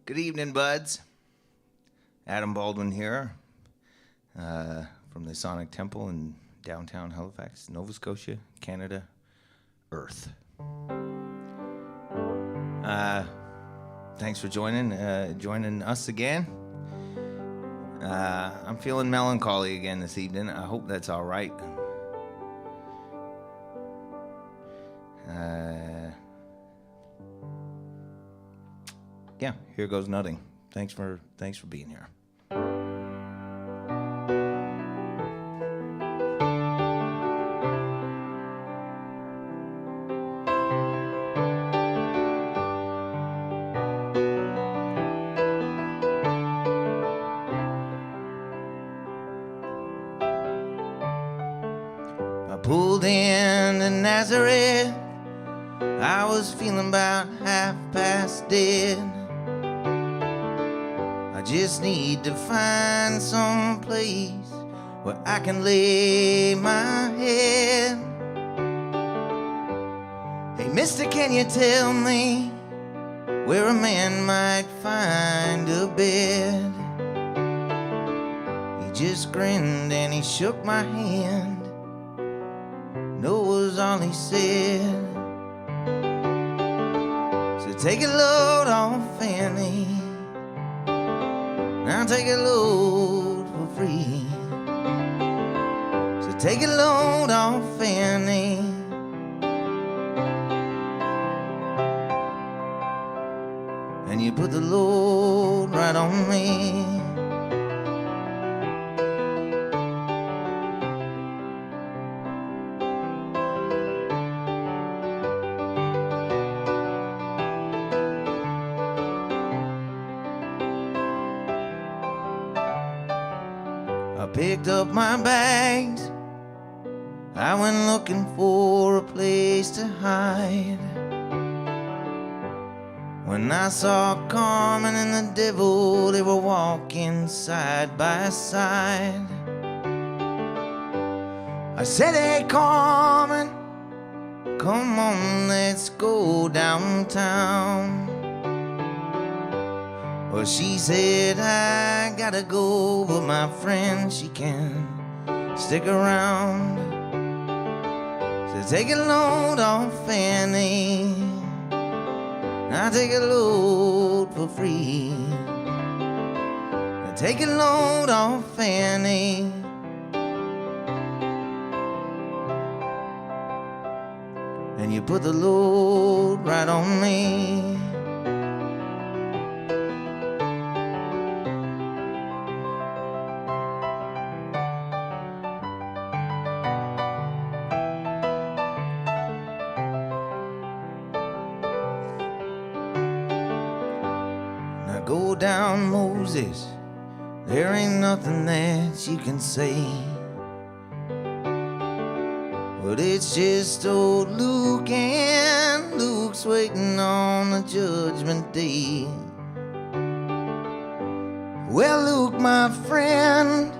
Good evening, buds. Adam Baldwin here from the Sonic Temple in downtown Halifax, Nova Scotia, Canada, Earth. Thanks for joining us again. I'm feeling melancholy again this evening. I hope that's all right. Yeah, here goes nothing. Thanks for being here. I pulled into Nazareth. I was feeling about half past dead. I just need to find some place where I can lay my head. Hey, mister, can you tell me where a man might find a bed? He just grinned and he shook my hand. No was all he said. So take a load off Fanny. Now take a load for free. So take a load off Fanny. And you put the load right on me. I picked up my bags. I went looking for a place to hide. When I saw Carmen and the devil, they were walking side by side. I said, hey Carmen, come on, let's go downtown. Well, she said, I gotta go, but my friend, she can stick around. So take a load off Fanny. I'll take a load for free. I'll take a load off Fanny. And you put the load right on me. Go down, Moses, there ain't nothing that you can say. But it's just old Luke, and Luke's waiting on the judgment day. Well, Luke, my friend,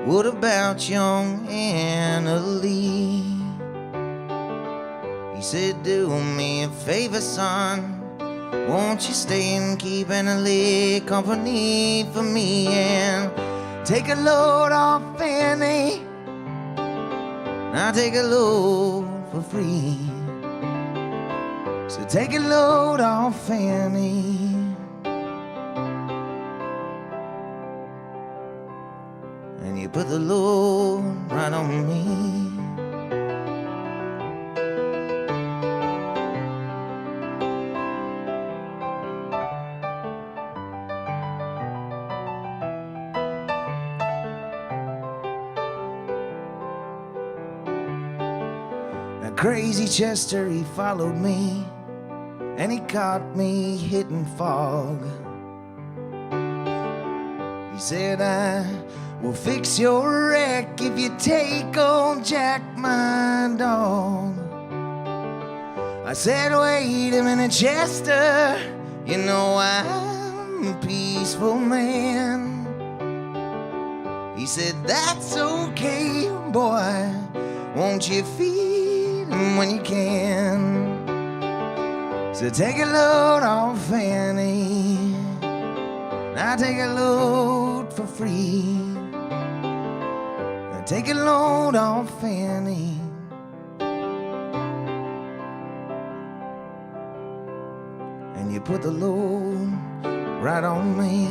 what about young Anna Lee? He said, do me a favor, son. Won't you stay and keep Annalie company for me and take a load off Fanny? Now take a load for free. So take a load off Fanny. And you put the load right on me. Crazy Chester, he followed me, and he caught me hitting fog. He said, I will fix your wreck if you take old Jack, my dog. I said, wait a minute, Chester, you know I'm a peaceful man. He said, that's okay, boy, won't you feel when you can. So take a load off Fanny. I take a load for free. I take a load off Fanny. And you put the load right on me.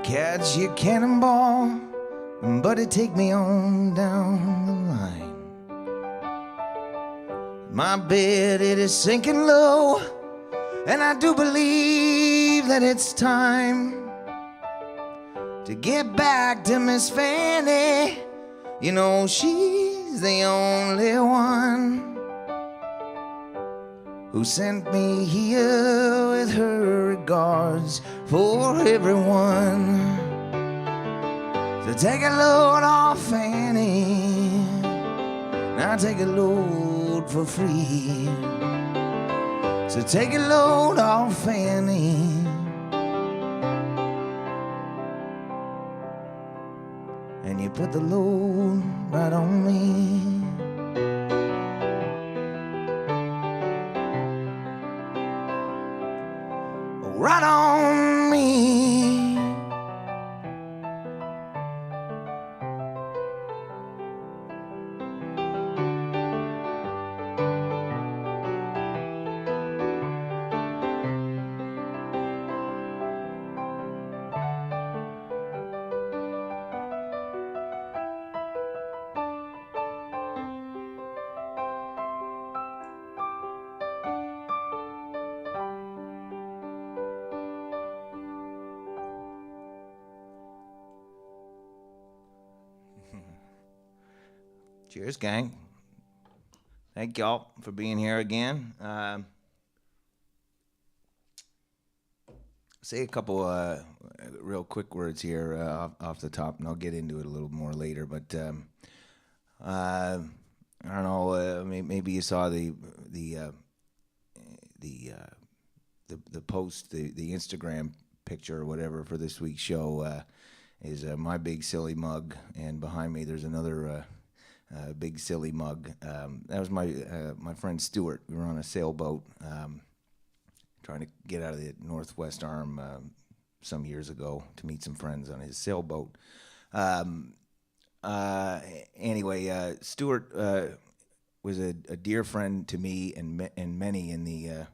Catch your cannonball, buddy, take me on down the line. My bed, it is sinking low, and I do believe that it's time to get back to Miss Fanny. You know, she's the only one who sent me here with her regards for everyone. So take a load off Fanny, and I'll take a load for free. So take a load off Fanny, and you put the load right on me. Right on me. Cheers, gang. Thank y'all for being here again. Say a couple real quick words here off the top, and I'll get into it a little more later. But I don't know. Maybe you saw the post, the Instagram picture or whatever for this week's show is my big silly mug, and behind me there's another. Big silly mug. That was my friend Stuart. We were on a sailboat trying to get out of the Northwest Arm some years ago to meet some friends on his sailboat. Anyway, Stuart was a dear friend to me and many in the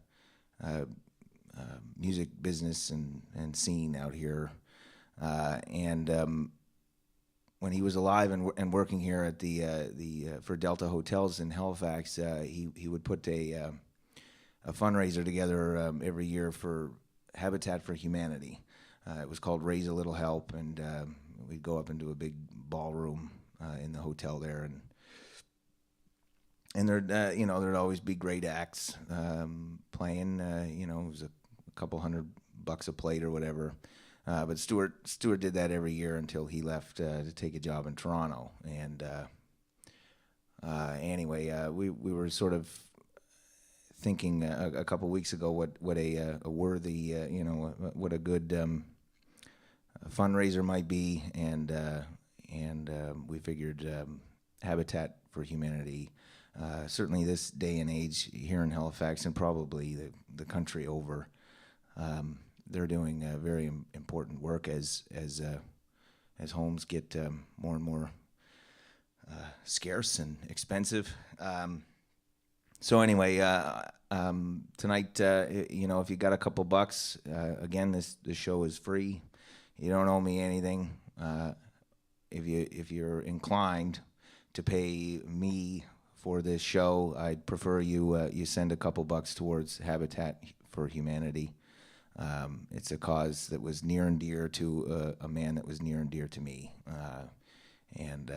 music business and scene out here. When he was alive and working here at the for Delta Hotels in Halifax, he would put a fundraiser together every year for Habitat for Humanity. It was called Raise a Little Help, and we'd go up into a big ballroom in the hotel there, and there'd always be great acts playing. It was a couple $100 a plate or whatever. But Stuart did that every year until he left to take a job in Toronto. And anyway, we were sort of thinking a couple weeks ago what a worthy, what a good fundraiser might be, and we figured Habitat for Humanity. Certainly, this day and age here in Halifax, and probably the country over. They're doing very important work as homes get more and more scarce and expensive. So anyway, tonight, if you got a couple bucks, again, this show is free. You don't owe me anything. If you're inclined to pay me for this show, I'd prefer you send a couple bucks towards Habitat for Humanity. It's a cause that was near and dear to a man that was near and dear to me, and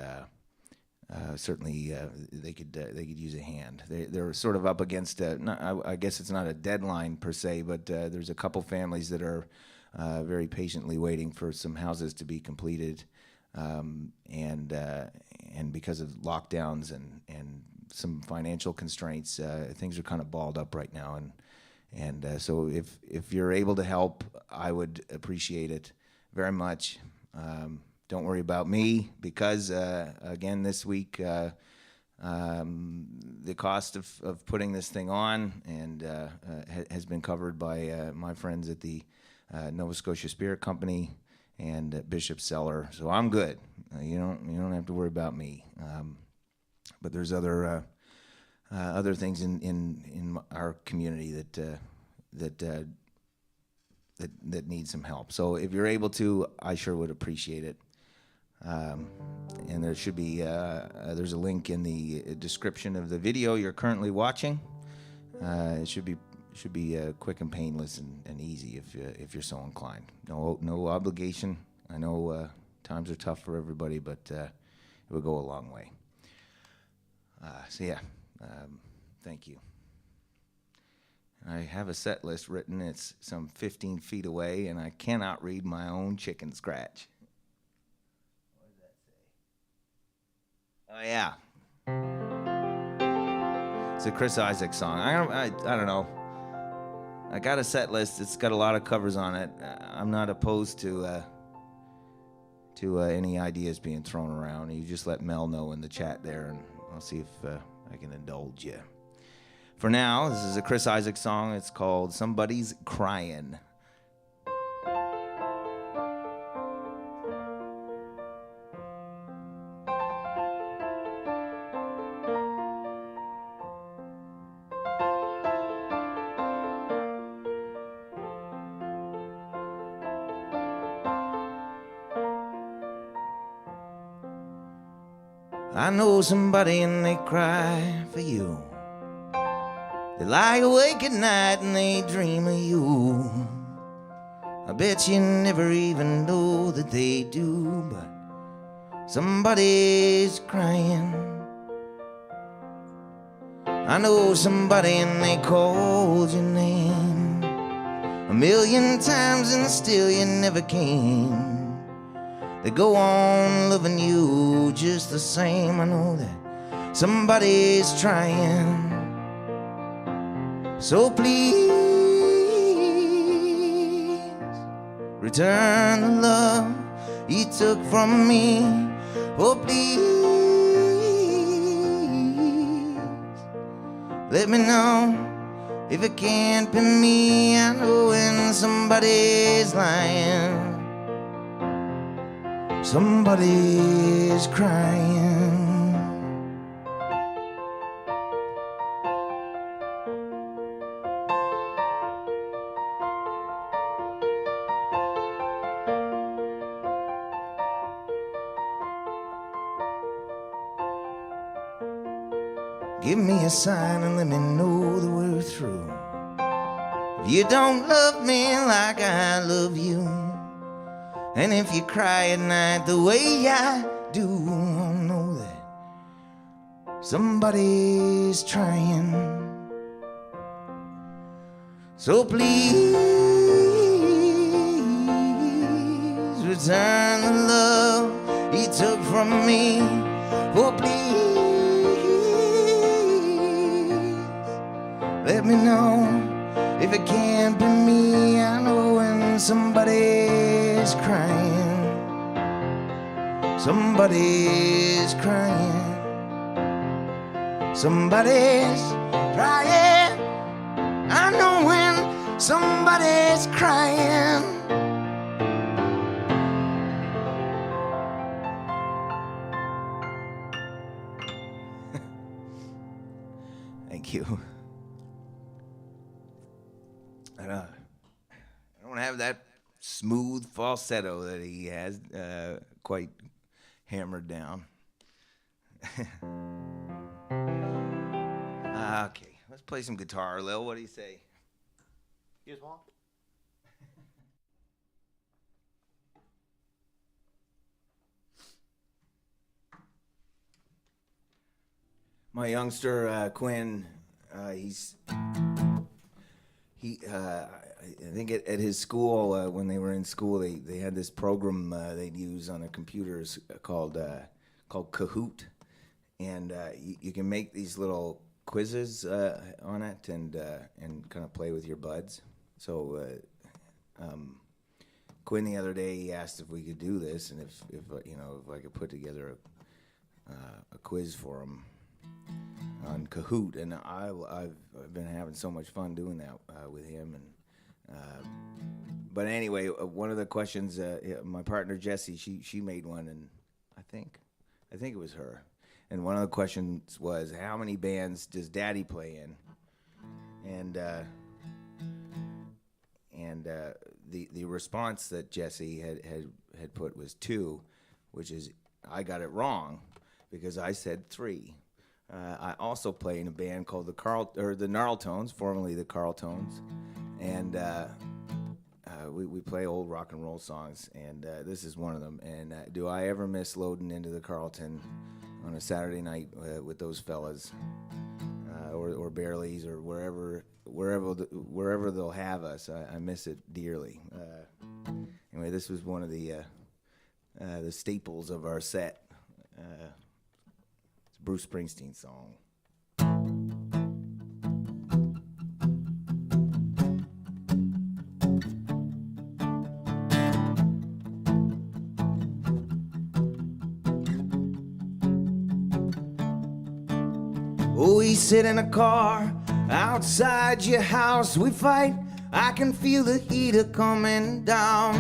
certainly they could use a hand. They're sort of up against I guess it's not a deadline per se, but there's a couple families that are very patiently waiting for some houses to be completed, and because of lockdowns and some financial constraints, things are kind of balled up right now, and so if you're able to help, I would appreciate it very much. Don't worry about me, because again, this week the cost of putting this thing on and has been covered by my friends at the Nova Scotia Spirit Company and Bishop Cellar, so I'm good. You don't have to worry about me. But there's other things in our community that need some help. So if you're able to, I sure would appreciate it. And there should be there's a link in the description of the video you're currently watching. It should be quick and painless and easy if you're so inclined. No obligation. I know times are tough for everybody, but it would go a long way. So yeah, thank you. I have a set list written. It's some 15 feet away, and I cannot read my own chicken scratch. What does that say? Oh yeah, it's a Chris Isaak song. I don't know. I got a set list. It's got a lot of covers on it. I'm not opposed to any ideas being thrown around. You just let Mel know in the chat there, and I'll see if I can indulge you. For now, this is a Chris Isaak song. It's called Somebody's Crying. I know somebody and they cry for you. They lie awake at night and they dream of you. I bet you never even know that they do, but somebody's crying. I know somebody and they called your name 1,000,000 times and still you never came. They go on loving you just the same. I know that somebody's trying. So please return the love you took from me. Oh please, let me know if it can't be me. I know when somebody's lying, somebody's crying. Give me a sign and let me know that we're through. If you don't love me like I love you, and if you cry at night the way I do, I'll know that somebody's trying. So please return the love you took from me. Oh please, let me know if it can't be me. I know when somebody's crying, somebody's crying, somebody's crying. I know when somebody's crying. Thank you. I don't have that smooth falsetto that he has quite hammered down. Okay, let's play some guitar, Lil. What do you say? You just want? My youngster Quinn, I think at his school, when they were in school, they had this program they'd use on the computers called Kahoot, and you can make these little quizzes on it and kind of play with your buds. So Quinn the other day he asked if we could do this and if I could put together a quiz for him on Kahoot, and I've been having so much fun doing that with him. And but anyway, one of the questions, my partner Jessie, she made one, and I think it was her. And one of the questions was, how many bands does Daddy play in? And the response that Jessie had put was 2, which is I got it wrong because I said 3. I also play in a band called the Gnarltones, formerly the Carltones, and we play old rock and roll songs, and this is one of them. And do I ever miss loading into the Carlton on a Saturday night with those fellas, or Bearley's, or wherever they'll have us? I miss it dearly. Anyway, this was one of the staples of our set. Bruce Springsteen song. Oh, we sit in a car outside your house. We fight. I can feel the heater coming down.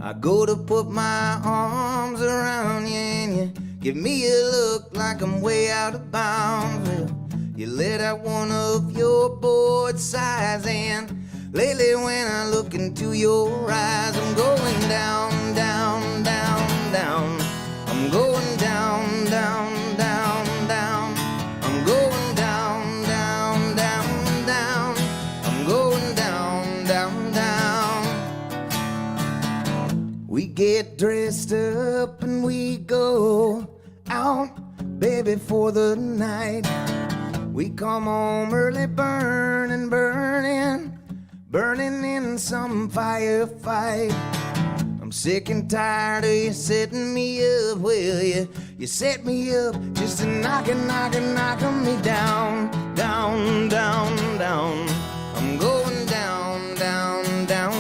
I go to put my arms around you and you give me a look like I'm way out of bounds. Well, you let out one of your bored sighs, and lately when I look into your eyes, I'm going down, down, down, down. I'm going down, down, down, down. I'm going down, down, down, down. I'm going down, down, down. We get dressed up and we go out, baby, for the night. We come home early, burning, burning, burning in some firefight. I'm sick and tired of you setting me up. Well, you set me up just to knocking me down, down, down, down. I'm going down, down, down.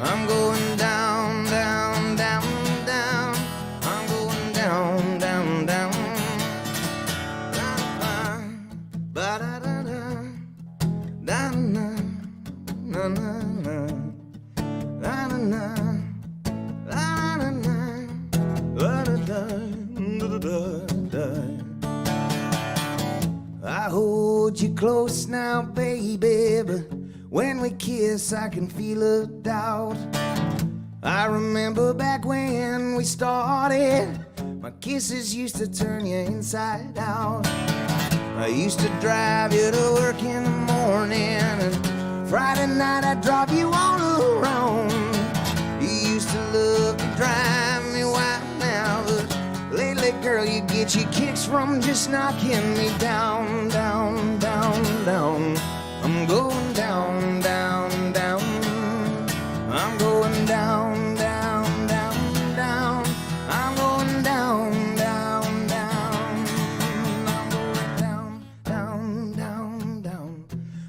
I'm going down, down, down, down. I'm going down, down, down. Ba da da da, da na na na na, da na na, da na na, da da da da. I hold you close now, baby, but when we kiss, I can feel a doubt. I remember back when we started, my kisses used to turn you inside out. I used to drive you to work in the morning, and Friday night I'd drive you all around. You used to love to drive me wild now, but lately, girl, you get your kicks from just knocking me down, down, down, down. I'm going down, down, down. I'm going down, down, down, down. I'm going down, down, down. I'm going down, down, down, down.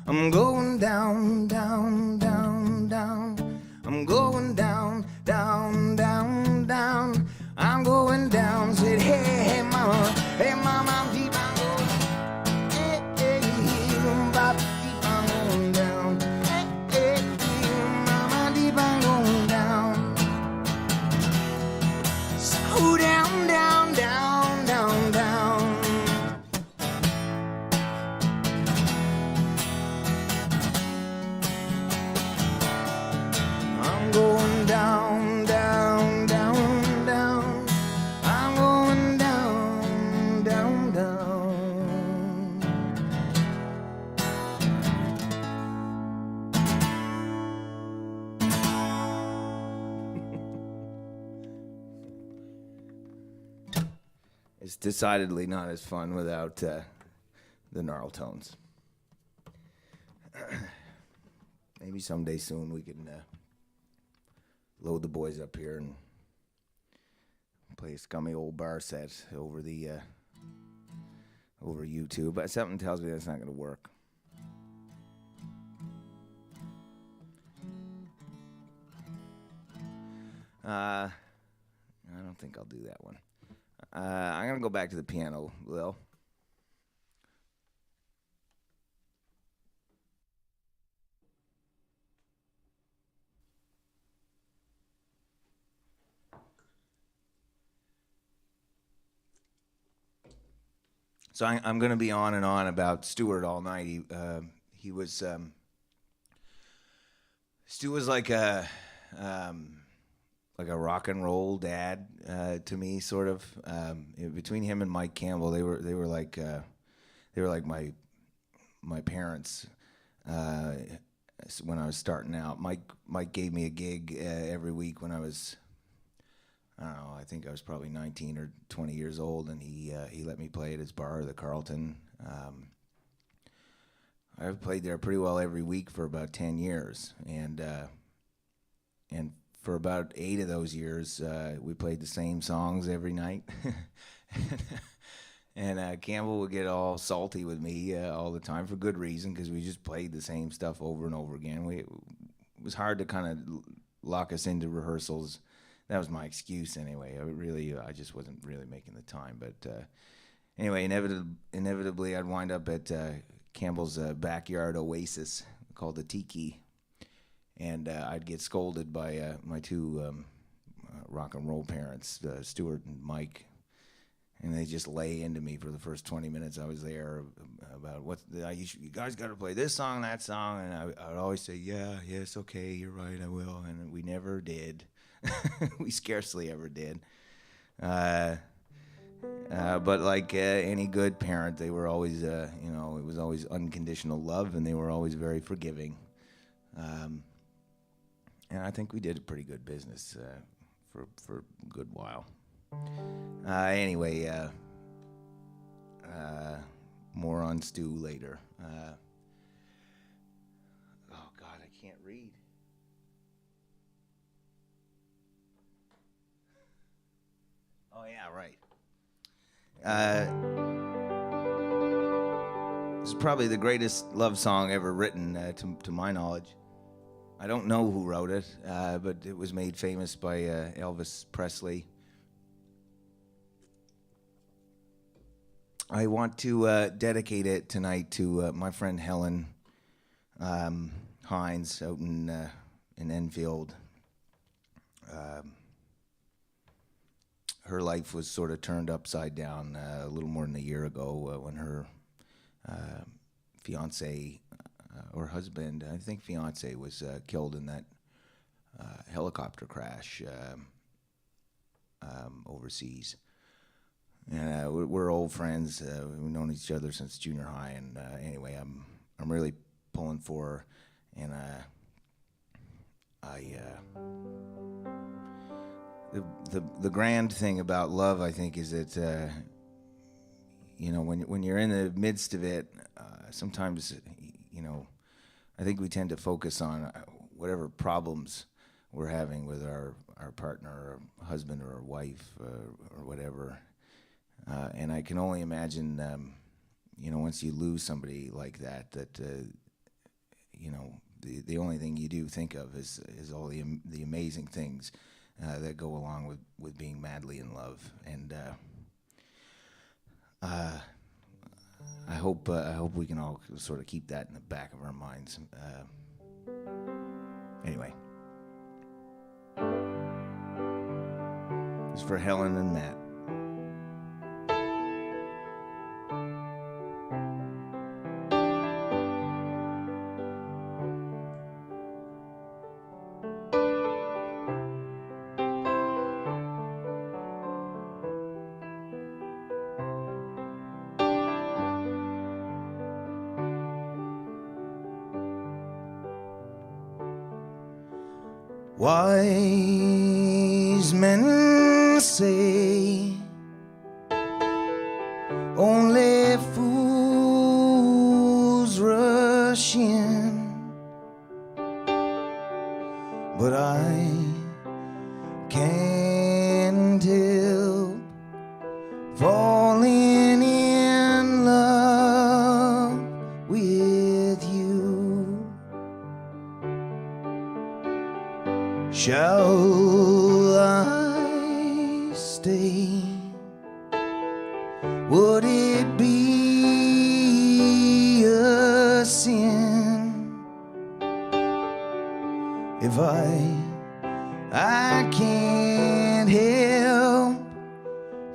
I'm going down, down, down, down. I'm going down, down, down, down. I'm going down. Said, hey, mama, I'm deep. I'm going, hey, hey, bop, deep. I'm going down. Hey, decidedly not as fun without the gnarl tones. Maybe someday soon we can load the boys up here and play a scummy old bar set over the over YouTube. But something tells me that's not going to work. I don't think I'll do that one. I'm going to go back to the piano, Lil. So I'm going to be on and on about Stuart all night. He was Stu was like a rock and roll dad to me, sort of. Between him and Mike Campbell, they were like my parents when I was starting out. Mike gave me a gig every week when I was, I don't know, I think I was probably 19 or 20 years old, and he let me play at his bar, the Carlton. I've played there pretty well every week for about 10 years, and for about 8 of those years, we played the same songs every night. And Campbell would get all salty with me all the time for good reason, because we just played the same stuff over and over again. It was hard to kind of lock us into rehearsals. That was my excuse anyway. I just wasn't really making the time. But anyway, inevitably, I'd wind up at Campbell's backyard oasis called the Tiki, and I'd get scolded by my two rock and roll parents, Stuart and Mike, and they just lay into me for the first 20 minutes I was there about you guys got to play this song, that song, and I would always say, yes, okay, you're right, I will, and we never did. We scarcely ever did. But like any good parent, they were always, it was always unconditional love, and they were always very forgiving. And I think we did a pretty good business for a good while. Anyway, more on Stu later. Oh God, I can't read. Oh yeah, right. This is probably the greatest love song ever written, to my knowledge. I don't know who wrote it, but it was made famous by Elvis Presley. I want to dedicate it tonight to my friend Helen Hines out in Enfield. Her life was sort of turned upside down a little more than a year ago when her fiance or husband, I think fiance, was killed in that helicopter crash overseas. And we're old friends. We've known each other since junior high. And anyway, I'm really pulling for her, and the grand thing about love, I think, is that when you're in the midst of it, sometimes I think we tend to focus on whatever problems we're having with our partner, or husband, or wife, or whatever. And I can only imagine, once you lose somebody like that, the only thing you do think of is all the amazing things that go along with being madly in love. And I hope we can all sort of keep that in the back of our minds. Anyway, it's for Helen and Matt. Wise men say only fools rush in. But I can't help falling in love with you. Shall I stay? Would it be a sin if I can't help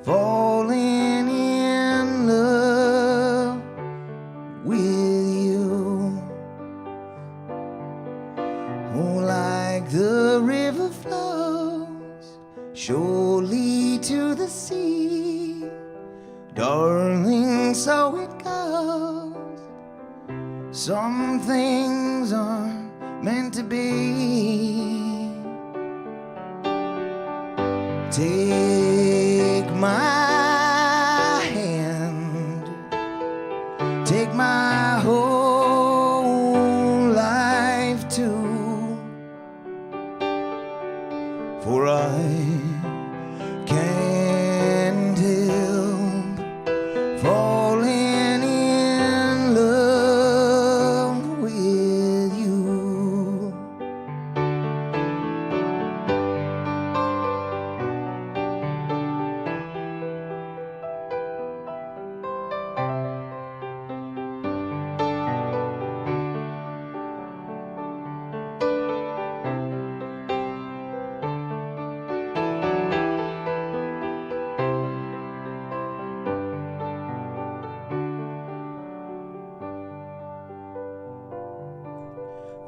falling in love with you? Oh, like the river flows surely to the sea, darling, so it goes. Some things aren't meant to be. Take my hand, take my whole life too, for I can't help falling in love with you.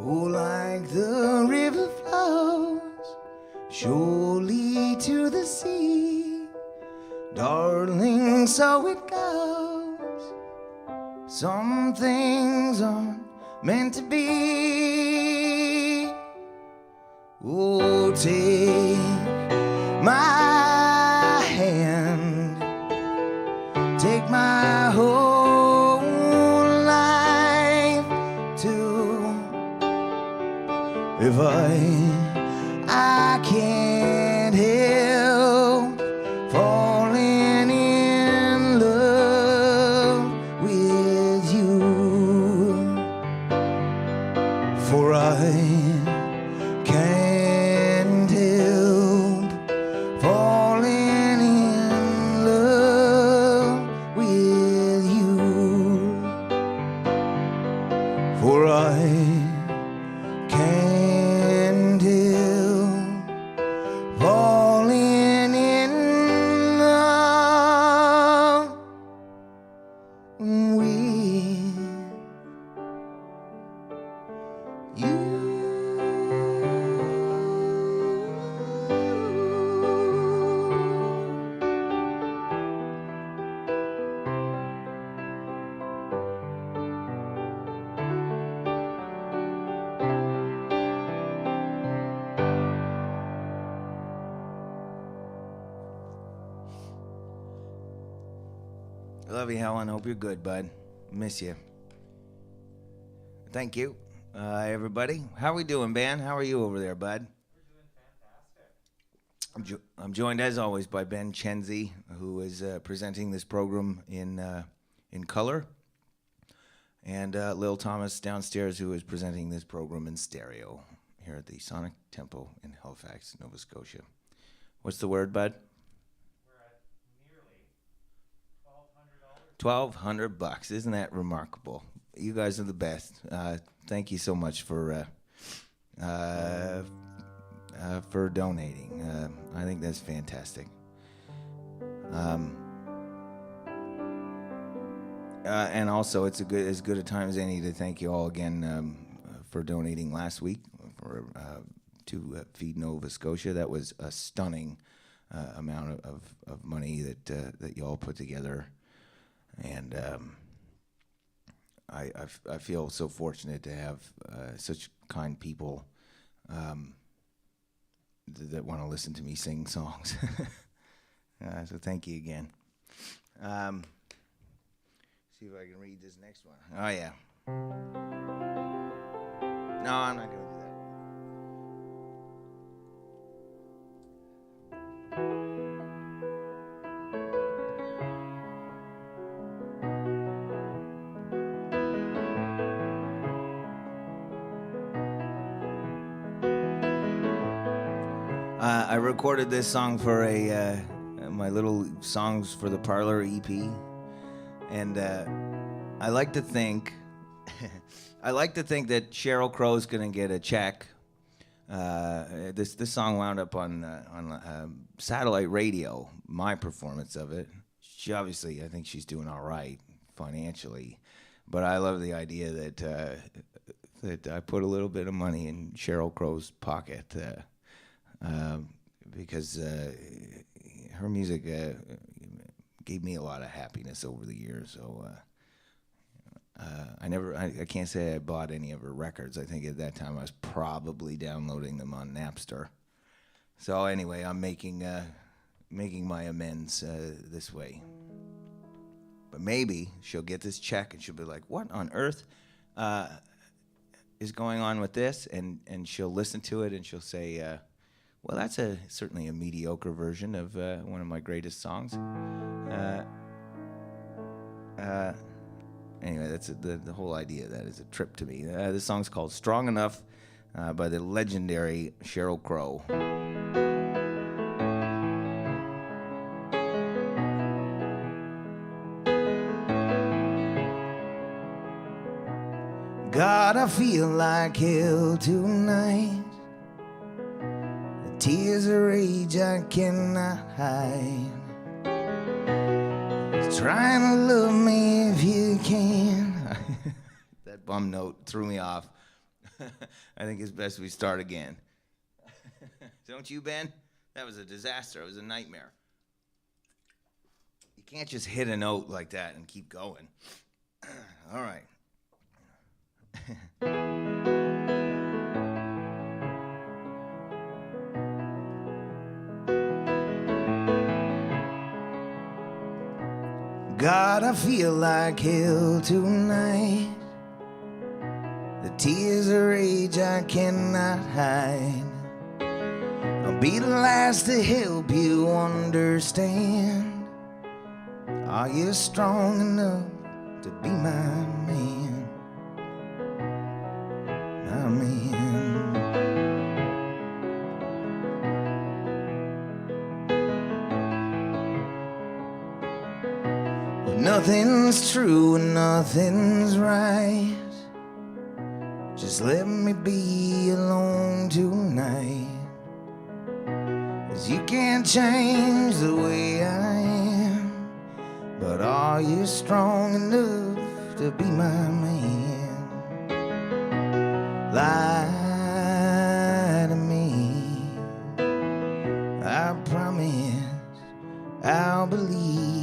Oh, like the river flows surely to the sea, darling, so it goes. Some things aren't meant to be. Oh, take my hand, take my whole life too, if I can't help falling in love with you, for I can't help falling in love with you, for I can't help falling in love with you. I love you, Helen. Hope you're good, bud. Miss you. Thank you, everybody. How are we doing, Ben? How are you over there, bud? We're doing fantastic. I'm joined, as always, by Ben Chenzi, who is presenting this program in color, and Lil Thomas downstairs, who is presenting this program in stereo here at the Sonic Temple in Halifax, Nova Scotia. What's the word, bud? We're at nearly $1,200. $1,200. Isn't that remarkable? You guys are the best. Thank you so much for donating. I think that's fantastic. And also, it's as good a time as any to thank you all again for donating last week to Feed Nova Scotia. That was a stunning amount of money that you all put together, and I feel so fortunate to have such kind people that want to listen to me sing songs. So thank you again. See if I can read this next one. Oh, yeah. No, I'm not going to do that. I recorded this song for my little Songs for the Parlor EP, and I like to think, that Sheryl Crow's gonna get a check. This song wound up on satellite radio. My performance of it. She obviously, I think she's doing all right financially, but I love the idea that I put a little bit of money in Sheryl Crow's pocket. Because her music gave me a lot of happiness over the years. So I can't say I bought any of her records. I think at that time I was probably downloading them on Napster. So anyway, I'm making my amends this way. But maybe she'll get this check and she'll be like, "What on earth is going on with this?" And she'll listen to it and she'll say, well, that's certainly a mediocre version of one of my greatest songs. Anyway, that's the whole idea of that is a trip to me. This song's called "Strong Enough" by the legendary Sheryl Crow. God, I feel like hell tonight. Tears of rage I cannot hide. Trying to love me if you can. That bum note threw me off. I think it's best we start again. Don't you, Ben? That was a disaster. It was a nightmare. You can't just hit a note like that and keep going. All right. God, I feel like hell tonight. The tears of rage I cannot hide. I'll be the last to help you understand. Are you strong enough to be my man? My man. Nothing's true and nothing's right. Just let me be alone tonight. 'Cause you can't change the way I am. But are you strong enough to be my man? Lie to me. I promise I'll believe.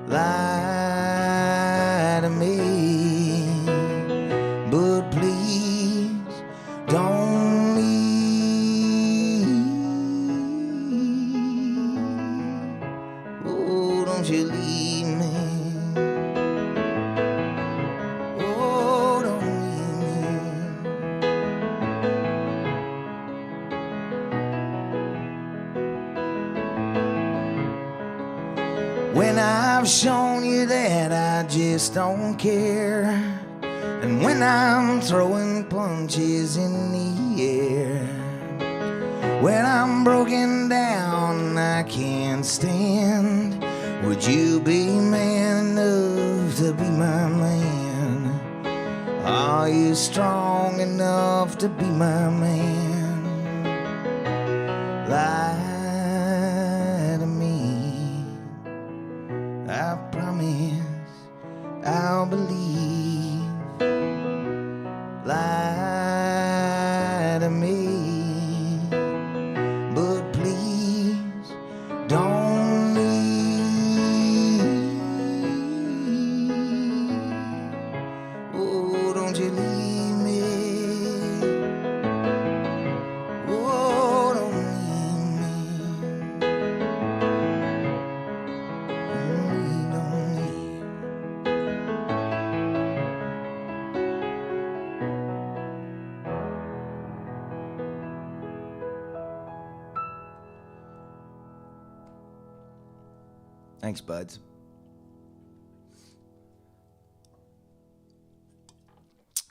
Lie to me, but please don't leave. Oh, don't you leave me. Oh, don't leave me. When I've shown you that I just don't care, and when I'm throwing punches in the air, when I'm broken down and I can't stand, would you be man enough to be my man? Are you strong enough to be my man? Lie to me. I promise I'll believe. Lie to me, but please don't leave. Oh, don't you leave me. Oh, don't leave me. Don't leave me. Thanks, buds.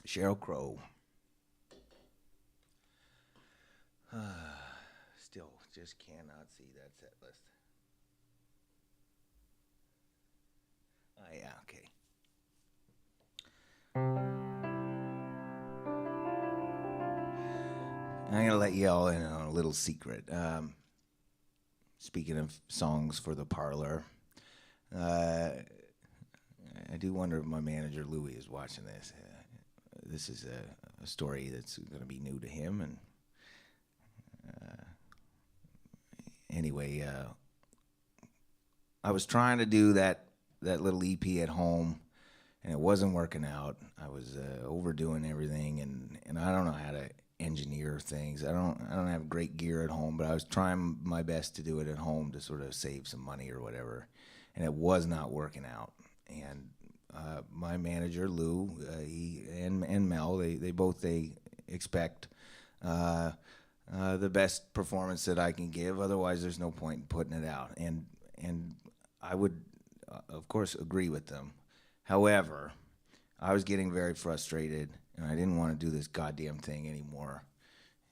Sheryl Crow. Still just cannot see that set list. Oh, yeah, okay. I'm going to let you all in on a little secret. Speaking of songs for the parlor, I do wonder if my manager Louie is watching this. This is a story that's going to be new to him, and anyway, I was trying to do that little EP at home, and it wasn't working out. I was overdoing everything, and I don't know how to engineer things. I don't have great gear at home, but I was trying my best to do it at home to sort of save some money or whatever, and it was not working out. And my manager Lou, he and Mel, they both expect the best performance that I can give. Otherwise, there's no point in putting it out. And I would, of course, agree with them. However, I was getting very frustrated, and I didn't want to do this goddamn thing anymore.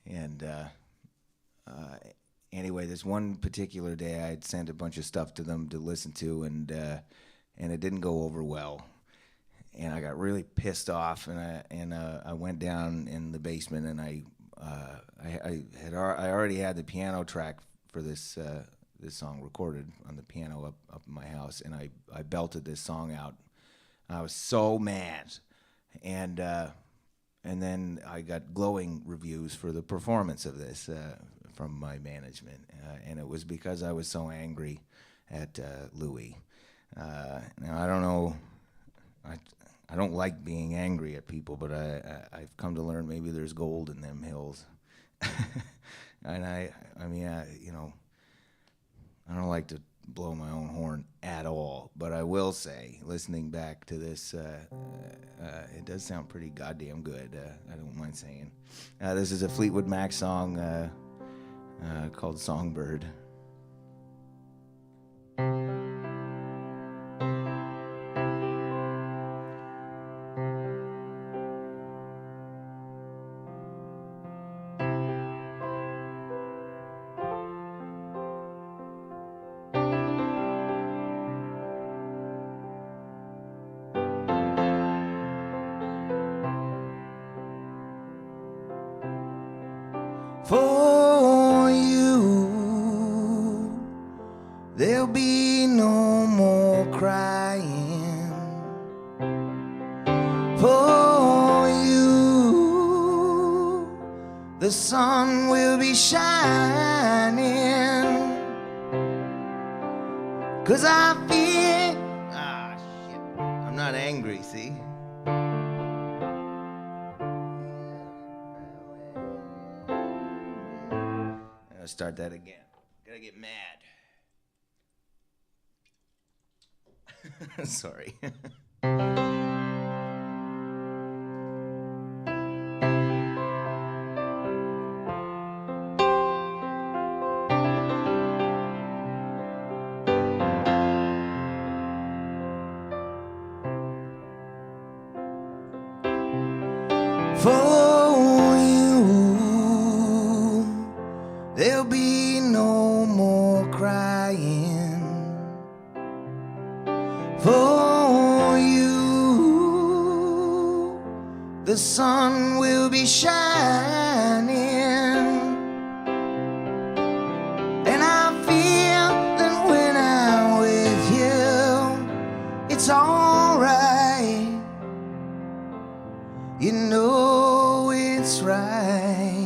And anyway, this one particular day, I had sent a bunch of stuff to them to listen to, and it didn't go over well. And I got really pissed off, and I went down in the basement, and I already had the piano track for this song recorded on the piano up in my house, and I belted this song out. I was so mad, and then I got glowing reviews for the performance of this from my management, and it was because I was so angry at Louie. Now I don't know, I don't like being angry at people, but I've come to learn maybe there's gold in them hills. And I mean, you know, I don't like to blow my own horn at all, but I will say, listening back to this, it does sound pretty goddamn good. I don't mind saying. This is a Fleetwood Mac song called Songbird. For you, there'll be no more crying. For you, the sun will be shining. 'Cause I feel, shit, I'm not angry, see? I'll start that again. Gotta get mad. Sorry. For you, there'll be no more crying. For you, the sun will be shining. And I feel that when I'm with you, it's alright. You know it's right.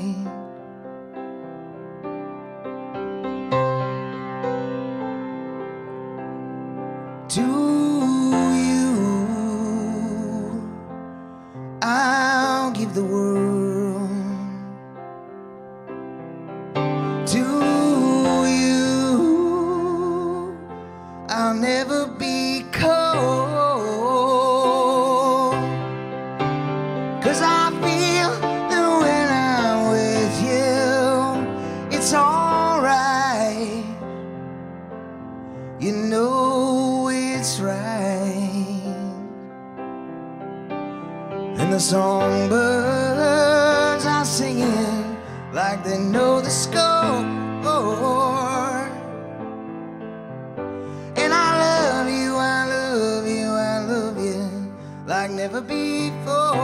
To you, I'll give the world. To you, I'll never be cold. 'Cause I feel that when I'm with you, it's alright. You know it's right. And the songbirds are singing like they know the score. And I love you, I love you, I love you like never before.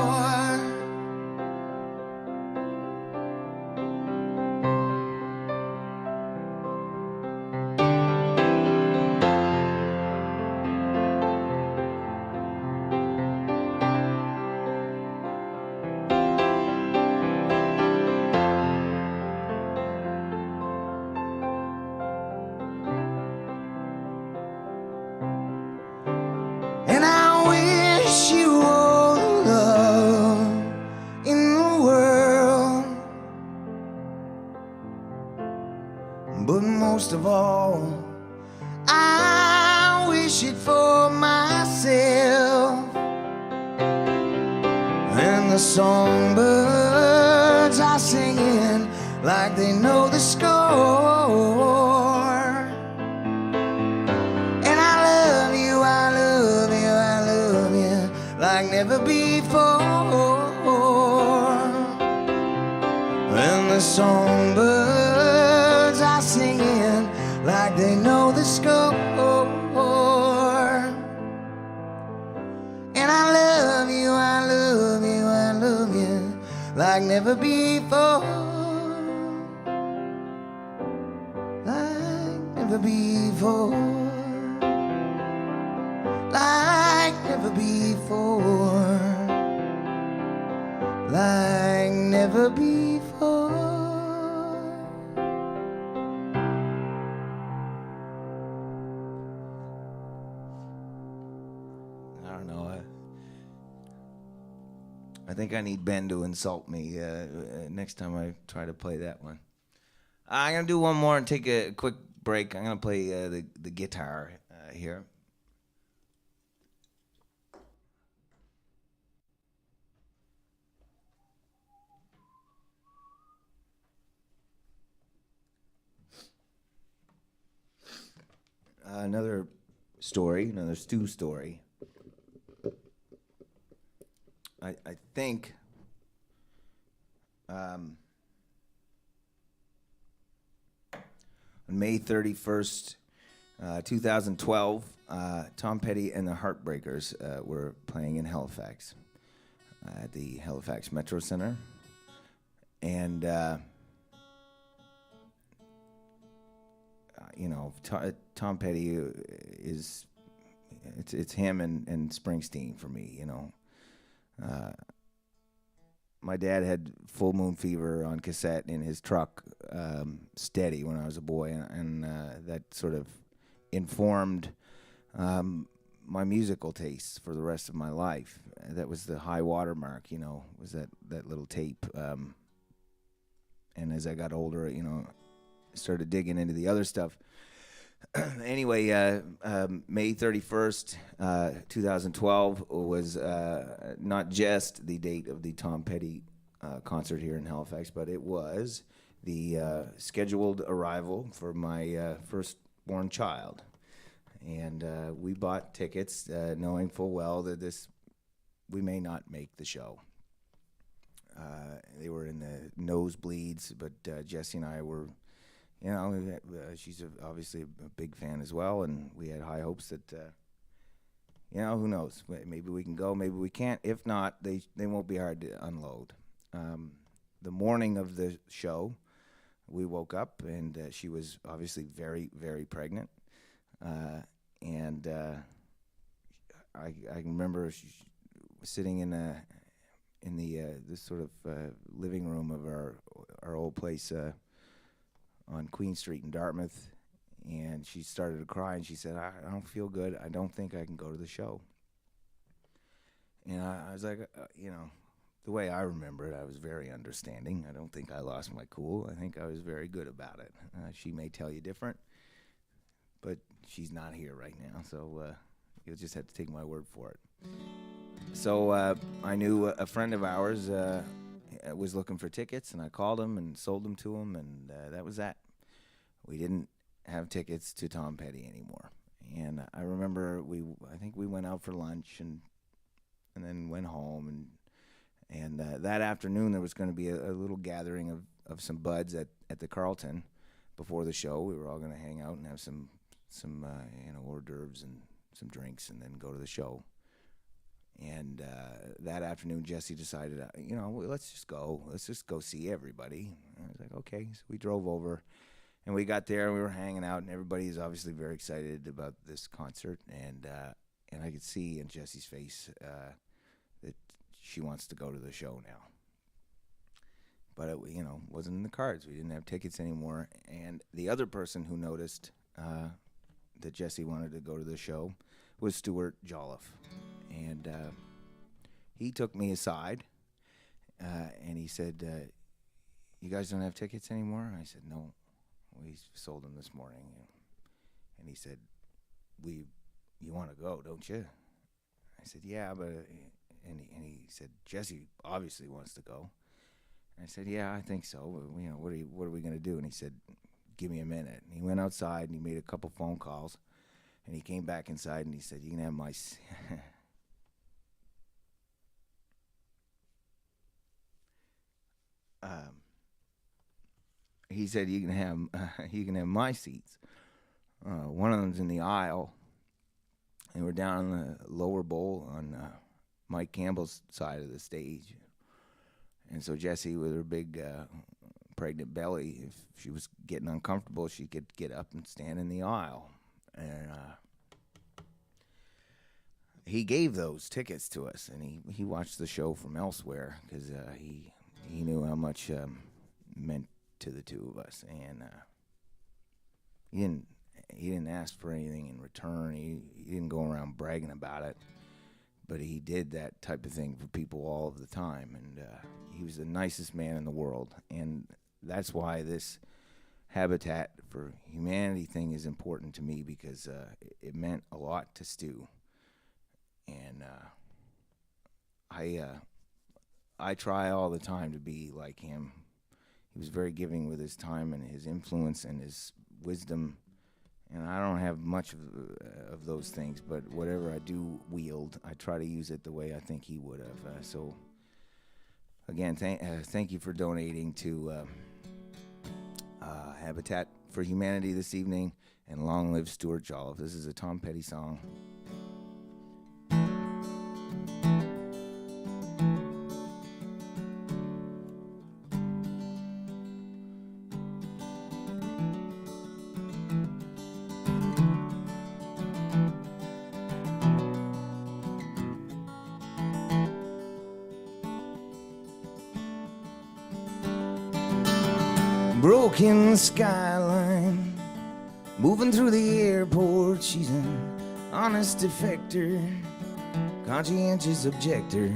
And I wish you all the love in the world, but most of all, I wish it for myself. And the songbirds are singing like they know the score. And I love you, I love you, I love you like never before. And the songbirds are singing like they know the score. And I love you, I love you, I love you like never before. Like never before. Like never before. Like never before. I don't know. I think I need Ben to insult me next time I try to play that one. I'm gonna do one more and take a quick break. I'm gonna play the guitar here. Another story, another stew story. I think on May 31st, 2012, Tom Petty and the Heartbreakers were playing in Halifax at the Halifax Metro Center. And, you know, Tom Petty is, it's him and Springsteen for me, you know. My dad had Full Moon Fever on cassette in his truck, steady when I was a boy, and that sort of informed my musical tastes for the rest of my life. That was the high watermark, you know, was that little tape. And as I got older, you know, started digging into the other stuff. Anyway, May 31st, 2012 was not just the date of the Tom Petty concert here in Halifax, but it was the scheduled arrival for my firstborn child. And we bought tickets knowing full well that we may not make the show. They were in the nosebleeds, but Jesse and I were... You know, she's obviously a big fan as well, and we had high hopes that, you know, who knows? Maybe we can go, maybe we can't. If not, they won't be hard to unload. The morning of the show, we woke up, and she was obviously very, very pregnant. And I remember sitting in the this sort of living room of our old place. On Queen Street in Dartmouth, and she started to cry, and she said, I don't feel good. I don't think I can go to the show. And I was like, you know, the way I remember it, I was very understanding. I don't think I lost my cool. I think I was very good about it. She may tell you different, but she's not here right now, so you'll just have to take my word for it. So I knew a friend of ours was looking for tickets, and I called him and sold them to him, and that was that. We didn't have tickets to Tom Petty anymore, And I remember I think we went out for lunch and then went home, and that afternoon there was going to be a little gathering of some buds at the Carlton before the show. We were all going to hang out and have some hors d'oeuvres and some drinks, and then go to the show. And that afternoon, Jesse decided, let's just go see everybody. And I was like, okay. So we drove over, and we got there, and we were hanging out, and everybody is obviously very excited about this concert. And I could see in Jesse's face that she wants to go to the show now. But it wasn't in the cards. We didn't have tickets anymore. And the other person who noticed that Jesse wanted to go to the show was Stuart Jolliffe. And he took me aside, and he said, you guys don't have tickets anymore? And I said, no, we sold them this morning. And he said, you want to go, don't you? I said, yeah, but, and he said, Jesse obviously wants to go. And I said, yeah, I think so. What are we going to do? And he said, give me a minute. And he went outside, and he made a couple phone calls, and he came back inside, and he said, you can have my... he said, you can have my seats. One of them's in the aisle, and we're down in the lower bowl on Mike Campbell's side of the stage. And so Jessie, with her big pregnant belly, if she was getting uncomfortable, she could get up and stand in the aisle. And he gave those tickets to us, and he watched the show from elsewhere because he knew how much meant to the two of us, and he didn't ask for anything in return. He didn't go around bragging about it, but he did that type of thing for people all of the time, and he was the nicest man in the world. And that's why this Habitat for Humanity thing is important to me, because it meant a lot to Stu, and I try all the time to be like him. He was very giving with his time and his influence and his wisdom, and I don't have much of those things, but whatever I do wield, I try to use it the way I think he would have. So again, thank you for donating to Habitat for Humanity this evening, and long live Stuart Jolliffe. This is a Tom Petty song. Broken skyline, moving through the airport. She's an honest defector, conscientious objector,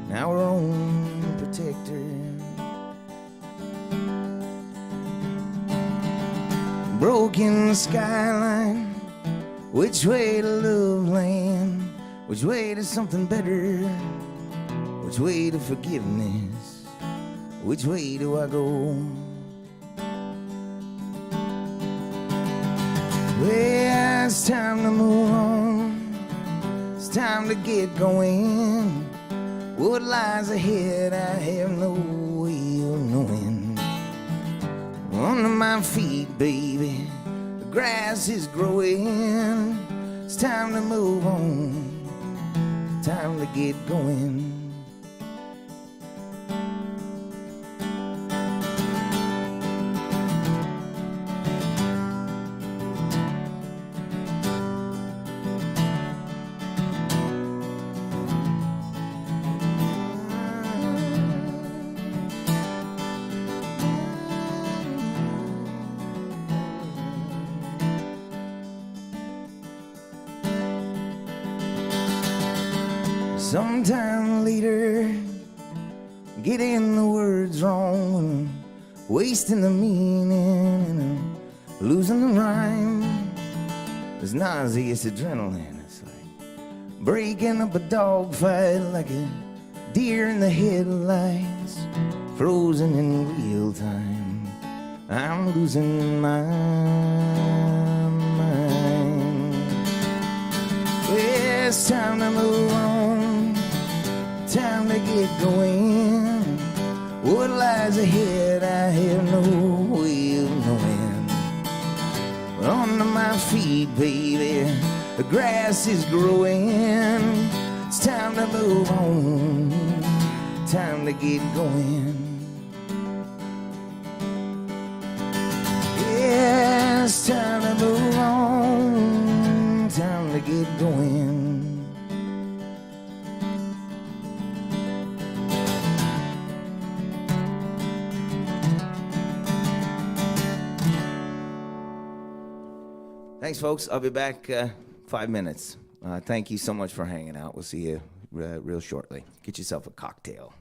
now her own protector. Broken skyline, which way to love land, which way to something better, which way to forgiveness, which way do I go? Well, it's time to move on, it's time to get going. What lies ahead I have no way of knowing. Under my feet, baby, the grass is growing. It's time to move on, time to get going. Sometime later, getting the words wrong, and wasting the meaning, and losing the rhyme. There's nauseous adrenaline. It's like breaking up a dogfight, like a deer in the headlights, frozen in real time. I'm losing my mind. it's time to move on, time to get going. What lies ahead, I have no way of knowing. But under my feet, baby, the grass is growing. It's time to move on, time to get going. Yeah, it's time to move on, time to get going. Thanks, folks. I'll be back 5 minutes. Thank you so much for hanging out. We'll see you real shortly. Get yourself a cocktail.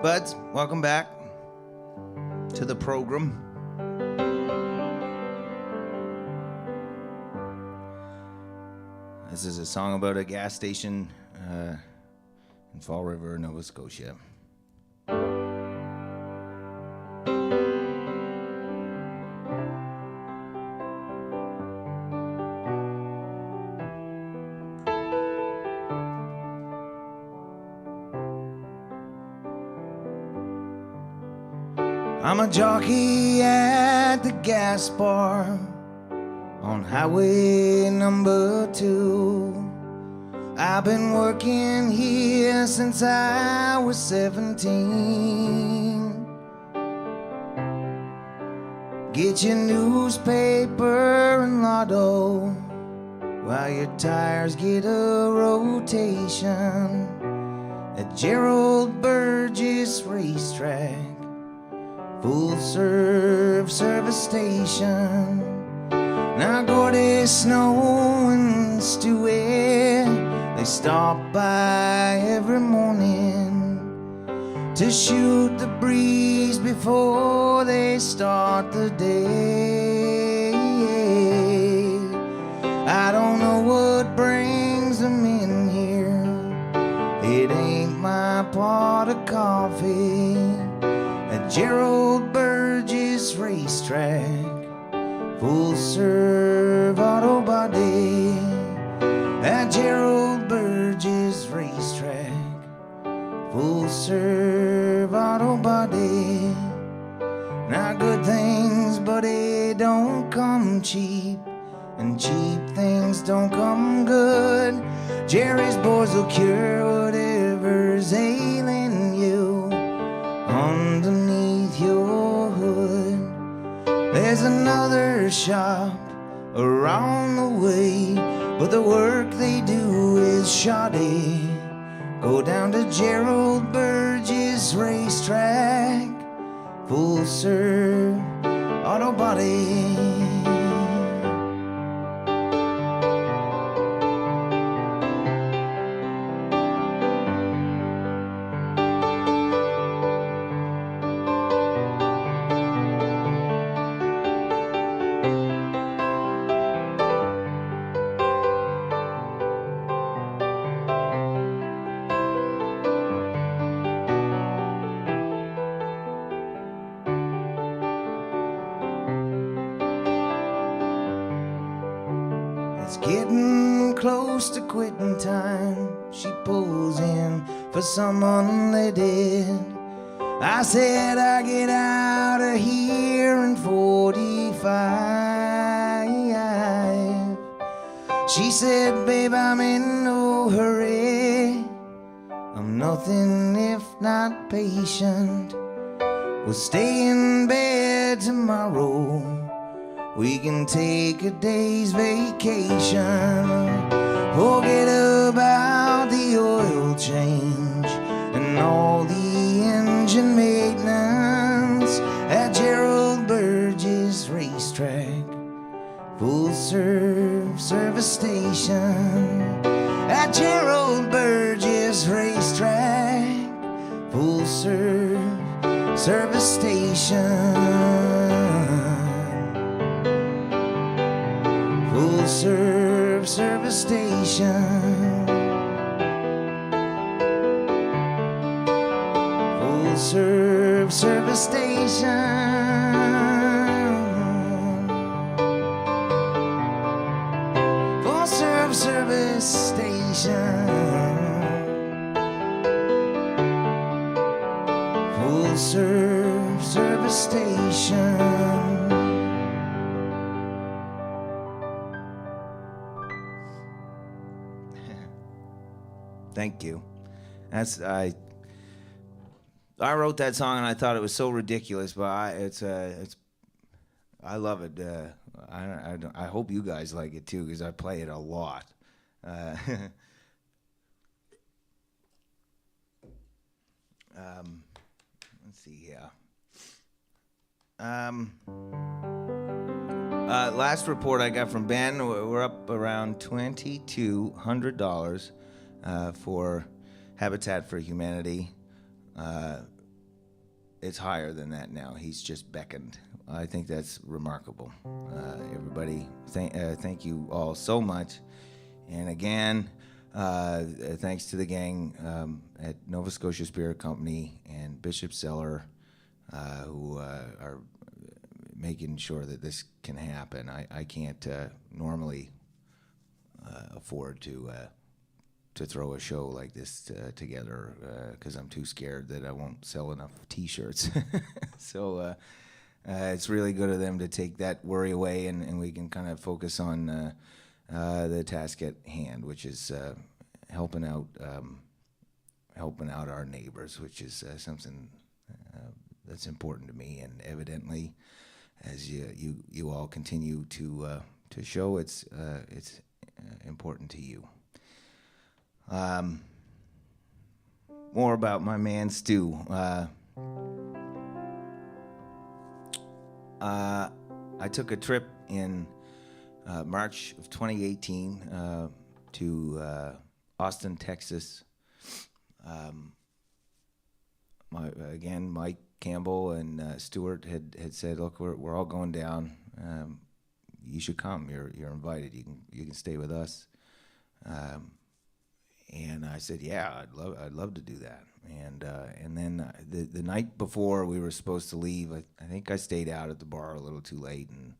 Buds, welcome back to the program. This is a song about a gas station in Fall River, Nova Scotia. I'm a jockey at the gas bar on highway number 2. I've been working here since I was 17. Get your newspaper and lotto while your tires get a rotation at Gerald Burgess Racetrack. Full serve service station. Now Gordy, Snow, and Stewie, they stop by every morning to shoot the breeze before they start the day. I don't know what brings them in here. It ain't my pot of coffee. At Gerald Burgess Racetrack, full serve auto body. At Gerald Burgess Racetrack, full serve auto body. Now good things, but they don't come cheap, and cheap things don't come good. Jerry's boys will cure whatever's ailing you underneath your hood. There's another shop around the way, but the work they do is shoddy. Go down to Gerald Burgess Racetrack, full serve auto body. It's getting close to quitting time. She pulls in for some unleaded. I said I get out of here in 45. She said, babe, I'm in no hurry. I'm nothing if not patient. We'll stay in bed tomorrow. We can take a day's vacation. Forget about the oil change and all the engine maintenance at Gerald Burgess Racetrack. Full serve service station at Gerald Burgess Racetrack. Full serve service station. Full serve service station. Full serve service station. Full serve service station. Full serve service station. Thank you. I wrote that song and I thought it was so ridiculous, but I love it. I hope you guys like it too, because I play it a lot. Let's see here. Last report I got from Ben, we're up around $2,200 for Habitat for Humanity. it's higher than that now. He's just beckoned. I think that's remarkable. Everybody, thank you all so much. And again, thanks to the gang at Nova Scotia Spirit Company and Bishop Cellar, who are making sure that this can happen. I can't normally afford to throw a show like this together because I'm too scared that I won't sell enough T-shirts. So it's really good of them to take that worry away, and we can kind of focus on the task at hand, which is helping out our neighbors, which is something that's important to me, and evidently, as you all continue to show, it's important to you. More about my man Stu. I took a trip in March of 2018 to Austin, Texas. Mike Campbell and Stuart had said, "Look, we're all going down. You should come. You're invited. You can stay with us." And I said, "Yeah, I'd love to do that." And then the night before we were supposed to leave, I think I stayed out at the bar a little too late, and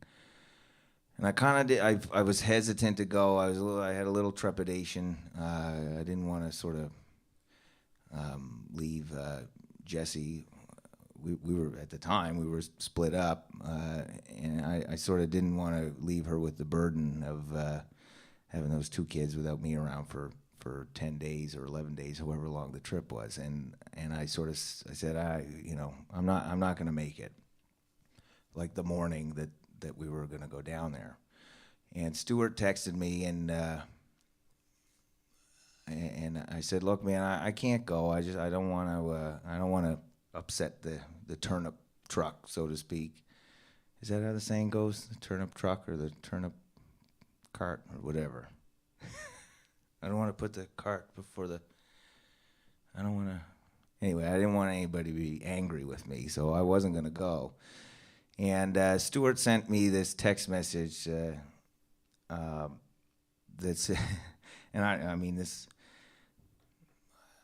I kind of did. I was hesitant to go. I had a little trepidation. I didn't want to sort of leave Jesse. We were at the time we were split up, and I sort of didn't want to leave her with the burden of having those two kids without me around for 10 days or 11 days, however long the trip was. And I said, I'm not going to make it. Like the morning that we were going to go down there. And Stuart texted me, and I said, "Look, man, I can't go. I don't want to upset the turnip truck, so to speak." Is that how the saying goes? The turnip truck or the turnip cart or whatever. I don't want to put the cart before I don't want to. Anyway, I didn't want anybody to be angry with me, so I wasn't going to go. And Stuart sent me this text message that's, and I mean this.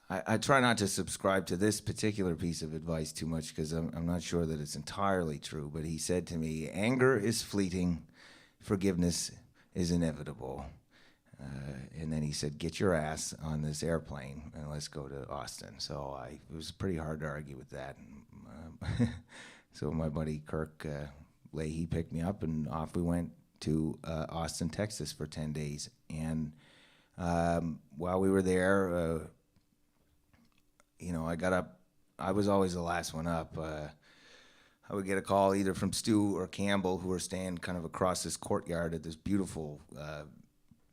I try not to subscribe to this particular piece of advice too much because I'm not sure that it's entirely true. But he said to me, "Anger is fleeting, forgiveness is inevitable." And then he said, "Get your ass on this airplane and let's go to Austin." So it was pretty hard to argue with that. So my buddy Kirk Leahy picked me up, and off we went to Austin, Texas for 10 days. And while we were there, I got up. I was always the last one up. I would get a call either from Stu or Campbell, who were staying kind of across this courtyard at this beautiful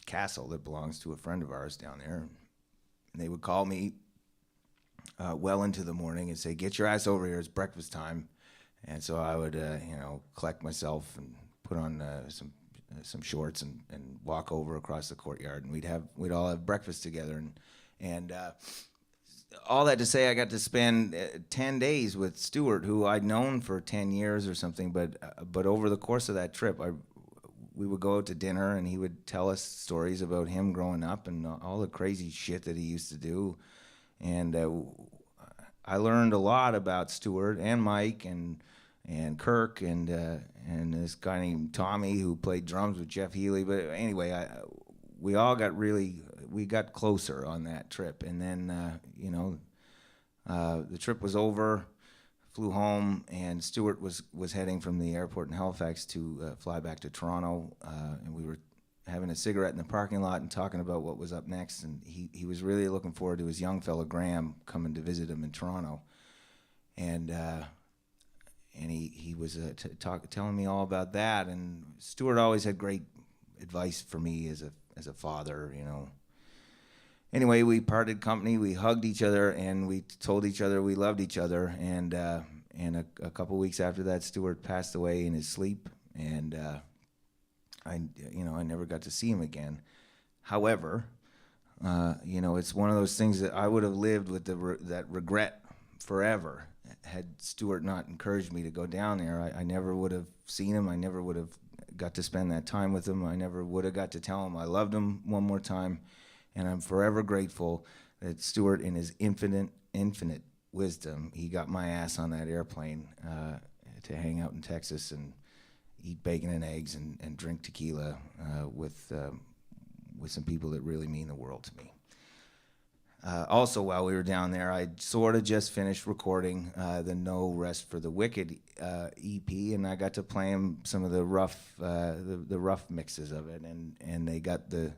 castle that belongs to a friend of ours down there. And they would call me well into the morning and say, "Get your ass over here, it's breakfast time." And so I would collect myself and put on some shorts and walk over across the courtyard, and we'd all have breakfast together, and all that to say, I got to spend 10 days with Stuart, who I'd known for 10 years or something, but over the course of that trip, we would go out to dinner, and he would tell us stories about him growing up and all the crazy shit that he used to do. And I learned a lot about Stuart and Mike and Kirk and this guy named Tommy who played drums with Jeff Healy. But anyway, we all got closer on that trip. And then the trip was over. Flew home, and Stuart was heading from the airport in Halifax to fly back to Toronto, and we were having a cigarette in the parking lot and talking about what was up next. And he was really looking forward to his young fellow Graham coming to visit him in Toronto, and he was telling me all about that. And Stuart always had great advice for me as a father, Anyway, we parted company, we hugged each other, and we told each other we loved each other. And a couple weeks after that, Stuart passed away in his sleep, and I never got to see him again. However, it's one of those things that I would have lived with that regret forever had Stuart not encouraged me to go down there, I never would have seen him. I never would have got to spend that time with him. I never would have got to tell him I loved him one more time. And I'm forever grateful that Stuart, in his infinite wisdom, he got my ass on that airplane to hang out in Texas and eat bacon and eggs and drink tequila with some people that really mean the world to me. Also, while we were down there, I sort of just finished recording the No Rest for the Wicked EP, and I got to play him some of the rough mixes of it, and they got the,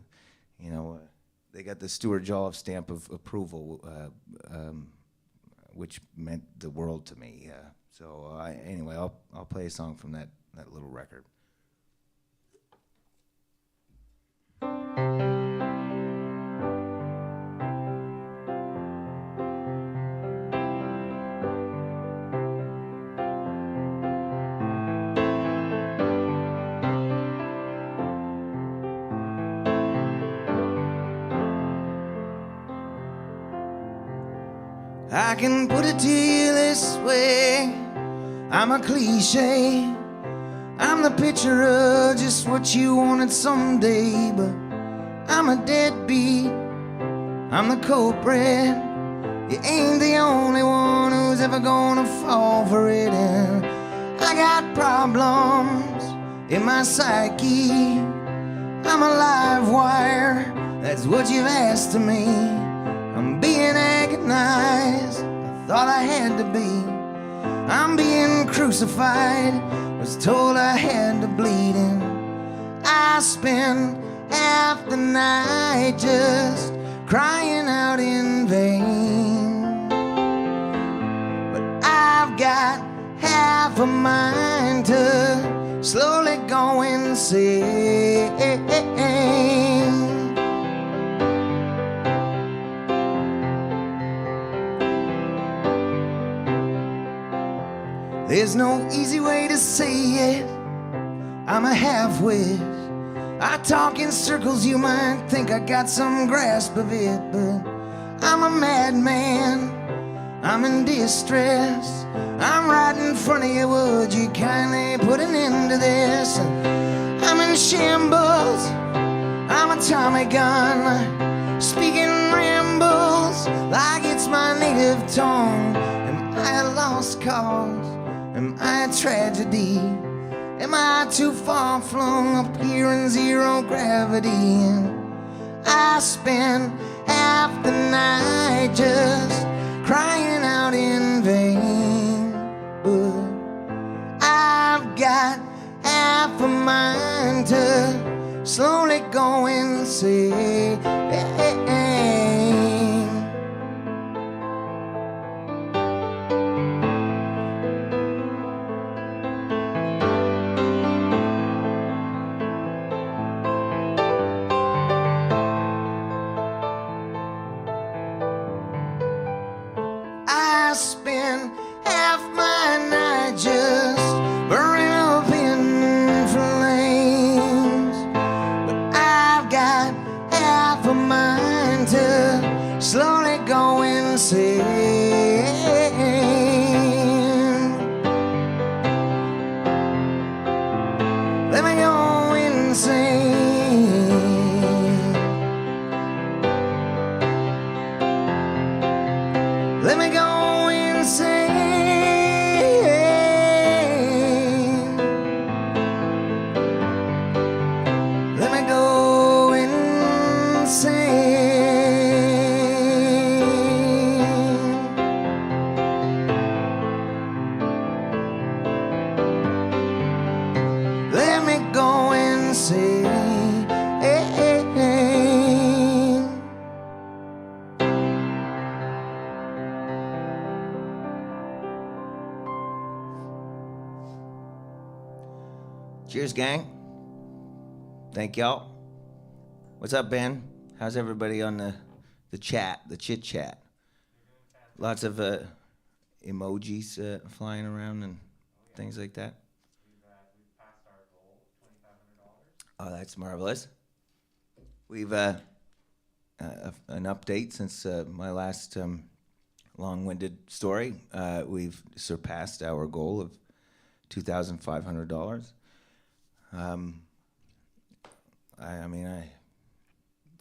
they got the Stuart Jolliffe stamp of approval, which meant the world to me. Anyway, I'll play a song from that little record. I can put it to you this way, I'm a cliche, I'm the picture of just what you wanted someday, but I'm a deadbeat, I'm the culprit. You ain't the only one who's ever gonna fall for it, and I got problems in my psyche. I'm a live wire, that's what you've asked of me. I'm being agonized, I thought I had to be. I'm being crucified, was told I had to bleed, and I spend half the night just crying out in vain. But I've got half a mind to slowly go insane. There's no easy way to say it, I'm a half-wit. I talk in circles, you might think I got some grasp of it, but I'm a madman, I'm in distress. I'm right in front of you, would you kindly put an end to this? I'm in shambles, I'm a Tommy gun, speaking rambles like it's my native tongue. Am I a lost cause? Am I a tragedy? Am I too far flung up here in zero gravity? And I spend half the night just crying out in vain. But I've got half a mind to slowly go insane. I spend half my night just burning up in flames. But I've got half a mind to slowly go insane. Let me go insane. Let me go insane. Let me go insane. Let me go insane. Cheers, gang. Thank y'all. What's up, Ben? How's everybody on the chat, the chit chat? Lots of emojis flying around and things like that. We've passed our goal, $2,500. Oh, that's marvelous. We've an update since my last long-winded story. We've surpassed our goal of $2,500.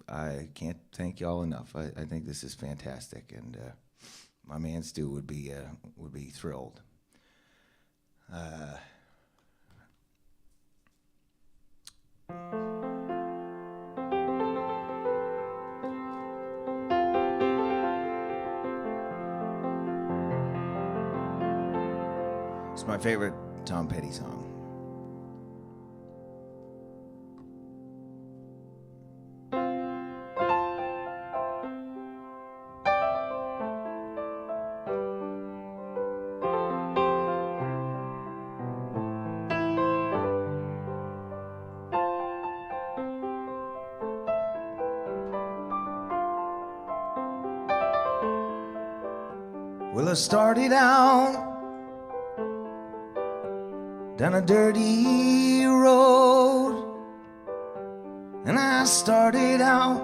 I can't thank y'all enough. I think this is fantastic, and my man Stu would be thrilled. It's my favorite Tom Petty song. Well, I started out down a dirty road, and I started out,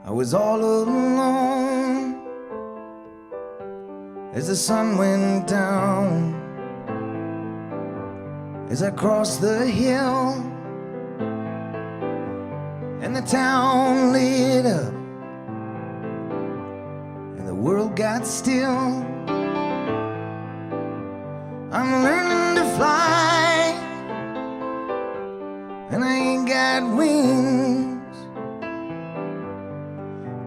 I was all alone as the sun went down, as I crossed the hill and the town lit up and the world got still. I'm learning to fly, and I ain't got wings.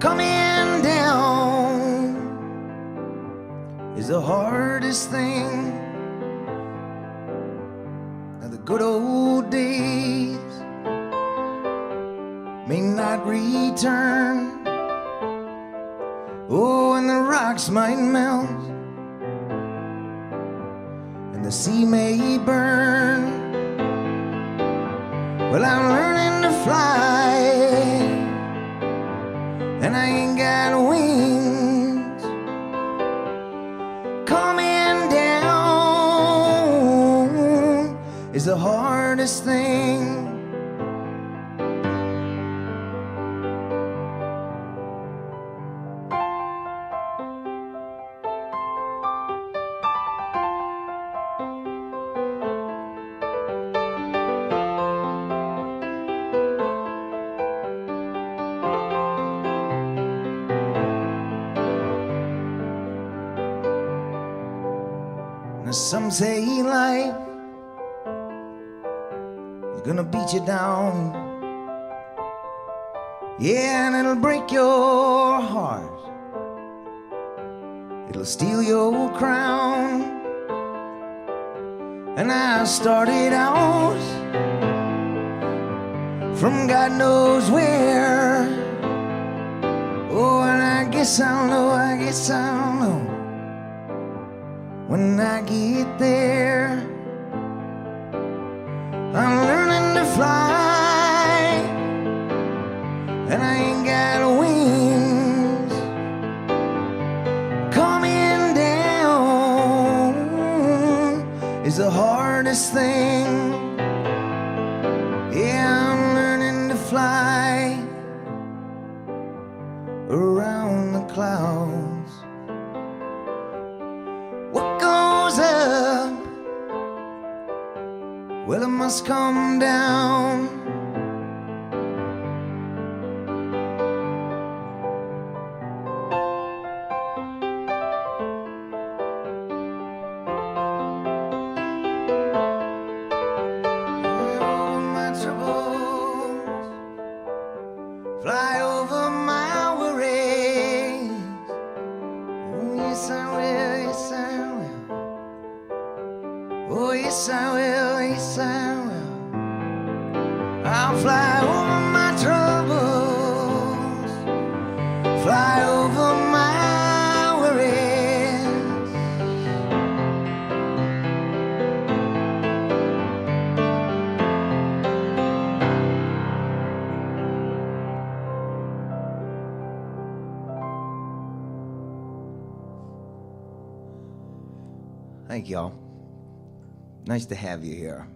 Coming down is the hardest thing. Now the good old days may not return. Oh, and the rocks might melt, the sea may burn. Well, I'm learning to fly, and I ain't got wings. Coming down is the hardest thing. Some say life is gonna beat you down, yeah, and it'll break your heart, it'll steal your crown. And I started out from God knows where. Oh, and I guess I'll know when I get there. I'm learning to fly, and I ain't got wings. Coming down is the hardest thing. Yeah, I'm learning to fly around the clouds. Up, well, it must come down. Oh, my troubles fly over my worries. Oh, yes, I will, yes, I will. Oh, yes, I will, yes, I will. I'll fly over my troubles, fly over my worries. Thank y'all. Nice to have you here.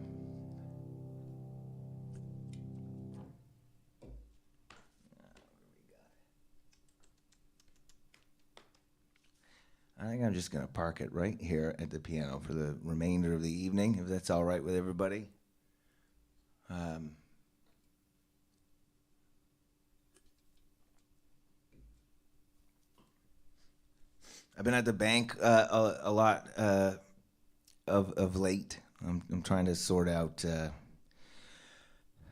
I think I'm just going to park it right here at the piano for the remainder of the evening, if that's all right with everybody. I've been at the bank a lot of late. I'm trying to sort out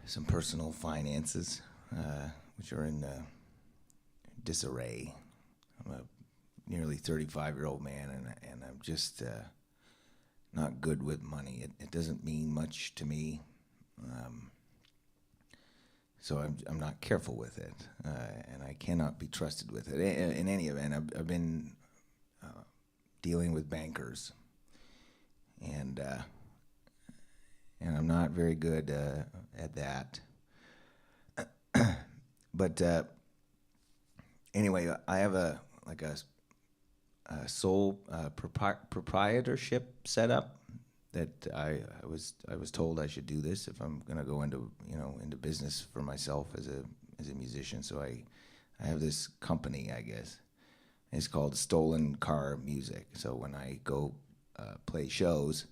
some personal finances, which are in disarray. I'm a nearly 35-year-old man, and I'm just not good with money. It doesn't mean much to me, so I'm not careful with it, and I cannot be trusted with it. In any event, I've been dealing with bankers, and I'm not very good at that. But anyway, I have a sole proprietorship set up that I was told I should do this if I'm going to go into business for myself as a musician. So I have this company, I guess. It's called Stolen Car Music. So when I go play shows,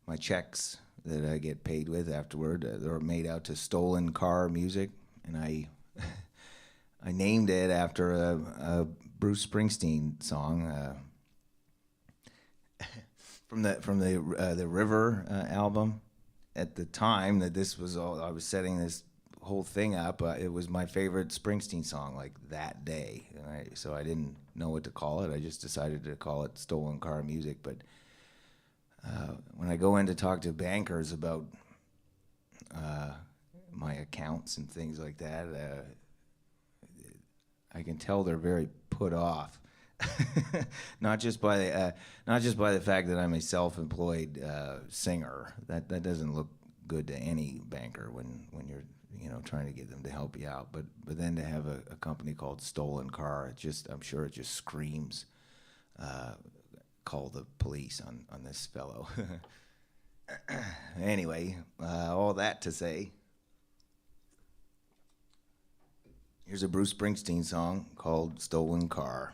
my checks that I get paid with afterward, they're made out to Stolen Car Music, and I named it after a Bruce Springsteen song from the River album. At the time that this was all, I was setting this whole thing up. It was my favorite Springsteen song, like that day, and so I didn't know what to call it. I just decided to call it Stolen Car Music. But when I go in to talk to bankers about my accounts and things like that, I can tell they're very put off. not just by the fact that I'm a self-employed singer. That doesn't look good to any banker when you're trying to get them to help you out. But then to have a company called Stolen Car, I'm sure it just screams, call the police on this fellow. Anyway, all that to say, here's a Bruce Springsteen song called Stolen Car.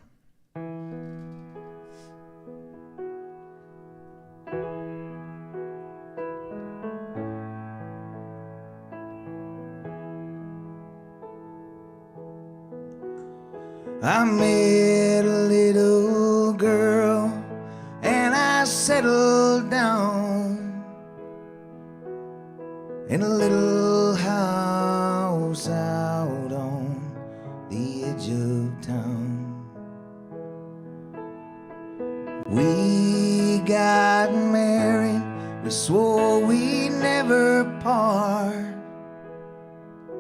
I met a little girl and I settled down in a little house out on the edge of town. We got married, we swore we'd never part.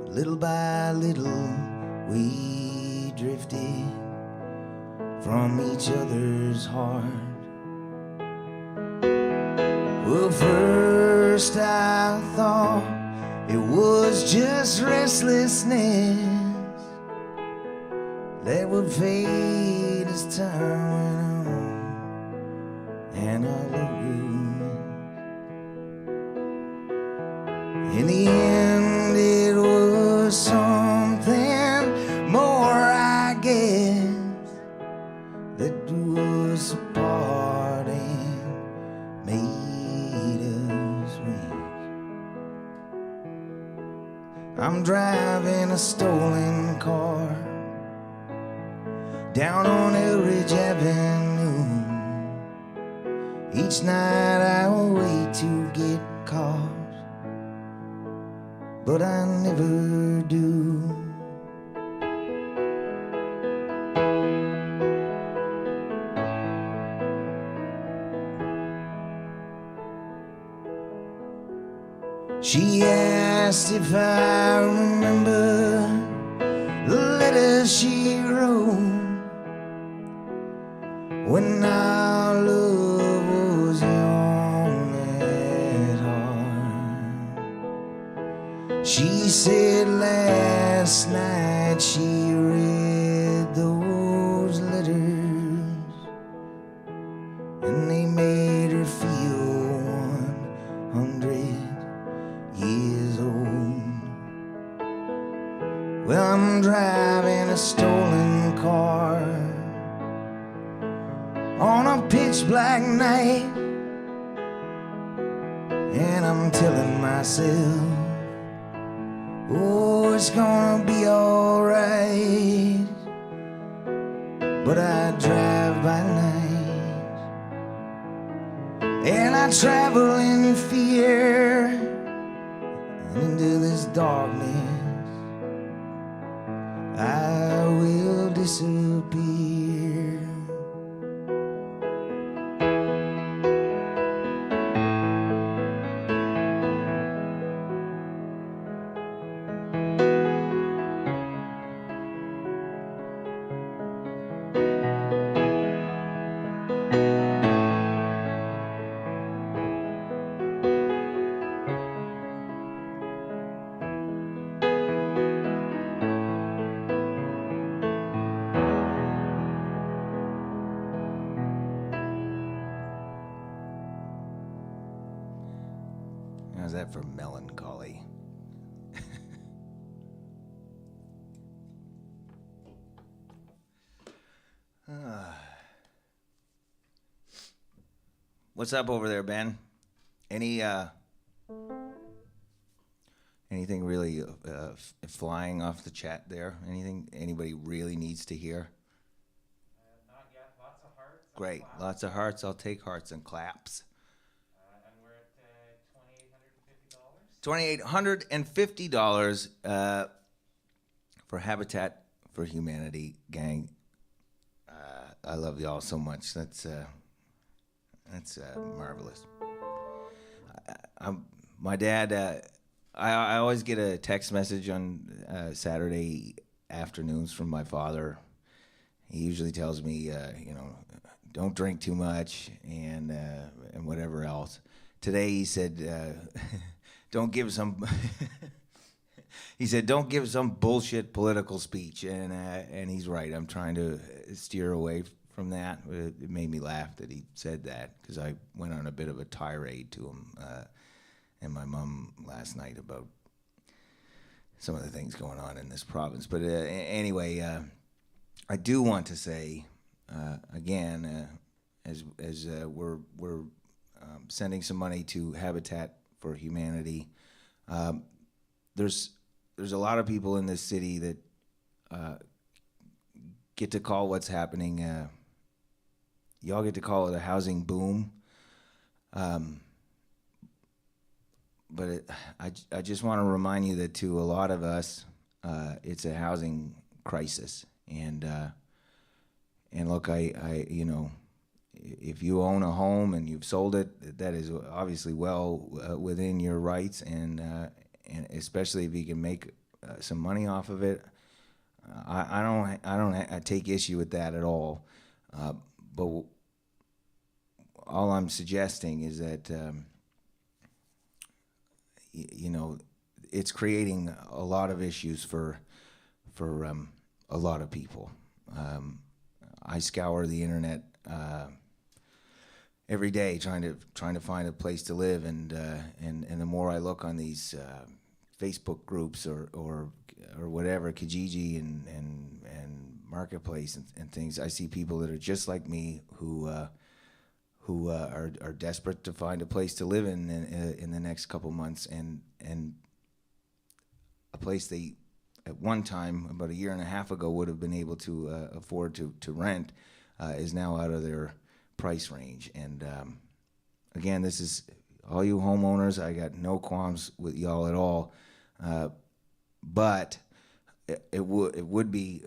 Little by little we drifted from each other's heart. Well, first I thought it was just restlessness that would fade as time went on, and I love you. In the end it was something more, I guess, that drew us apart and made us weak. I'm driving a stolen car down on Elridge Avenue. Each night I wait to get caught, but I never do. She asked if I remember the letters she wrote when our love was young at heart. She said last night she read those letters and they made her feel 100 years old. Well, I'm driving a stolen car on a pitch black night, and I'm telling myself, oh, it's gonna be alright. But I drive by night, and I travel in fear into this darkness. I will disappear. How's that for melancholy? What's up over there, Ben? Anything really flying off the chat there? Anything anybody really needs to hear? Not yet. Lots of hearts. Great. Lots of hearts. I'll take hearts and claps. And we're at $2,850. $2,850 for Habitat for Humanity, gang. I love y'all so much. That's marvelous. My dad. I always get a text message on Saturday afternoons from my father. He usually tells me, don't drink too much and whatever else. Today he said, don't give some. He said, don't give some bullshit political speech, and he's right. I'm trying to steer away from that. It made me laugh that he said that because I went on a bit of a tirade to him and my mom last night about some of the things going on in this province. But anyway, I do want to say again, as we're sending some money to Habitat for Humanity. There's a lot of people in this city that get to call what's happening. Y'all get to call it a housing boom. But I just want to remind you that to a lot of us, it's a housing crisis. And look, I if you own a home and you've sold it, that is obviously well within your rights, and especially if you can make some money off of it. I don't take issue with that at all. But all I'm suggesting is that it's creating a lot of issues for a lot of people. I scour the internet every day trying to find a place to live, and the more I look on these Facebook groups or whatever, Kijiji and Marketplace and things, I see people that are just like me who are desperate to find a place to live in the next couple months, and a place they at one time about a year and a half ago would have been able to afford to rent is now out of their price range. And again, this is all you homeowners. I got no qualms with y'all at all, but it would be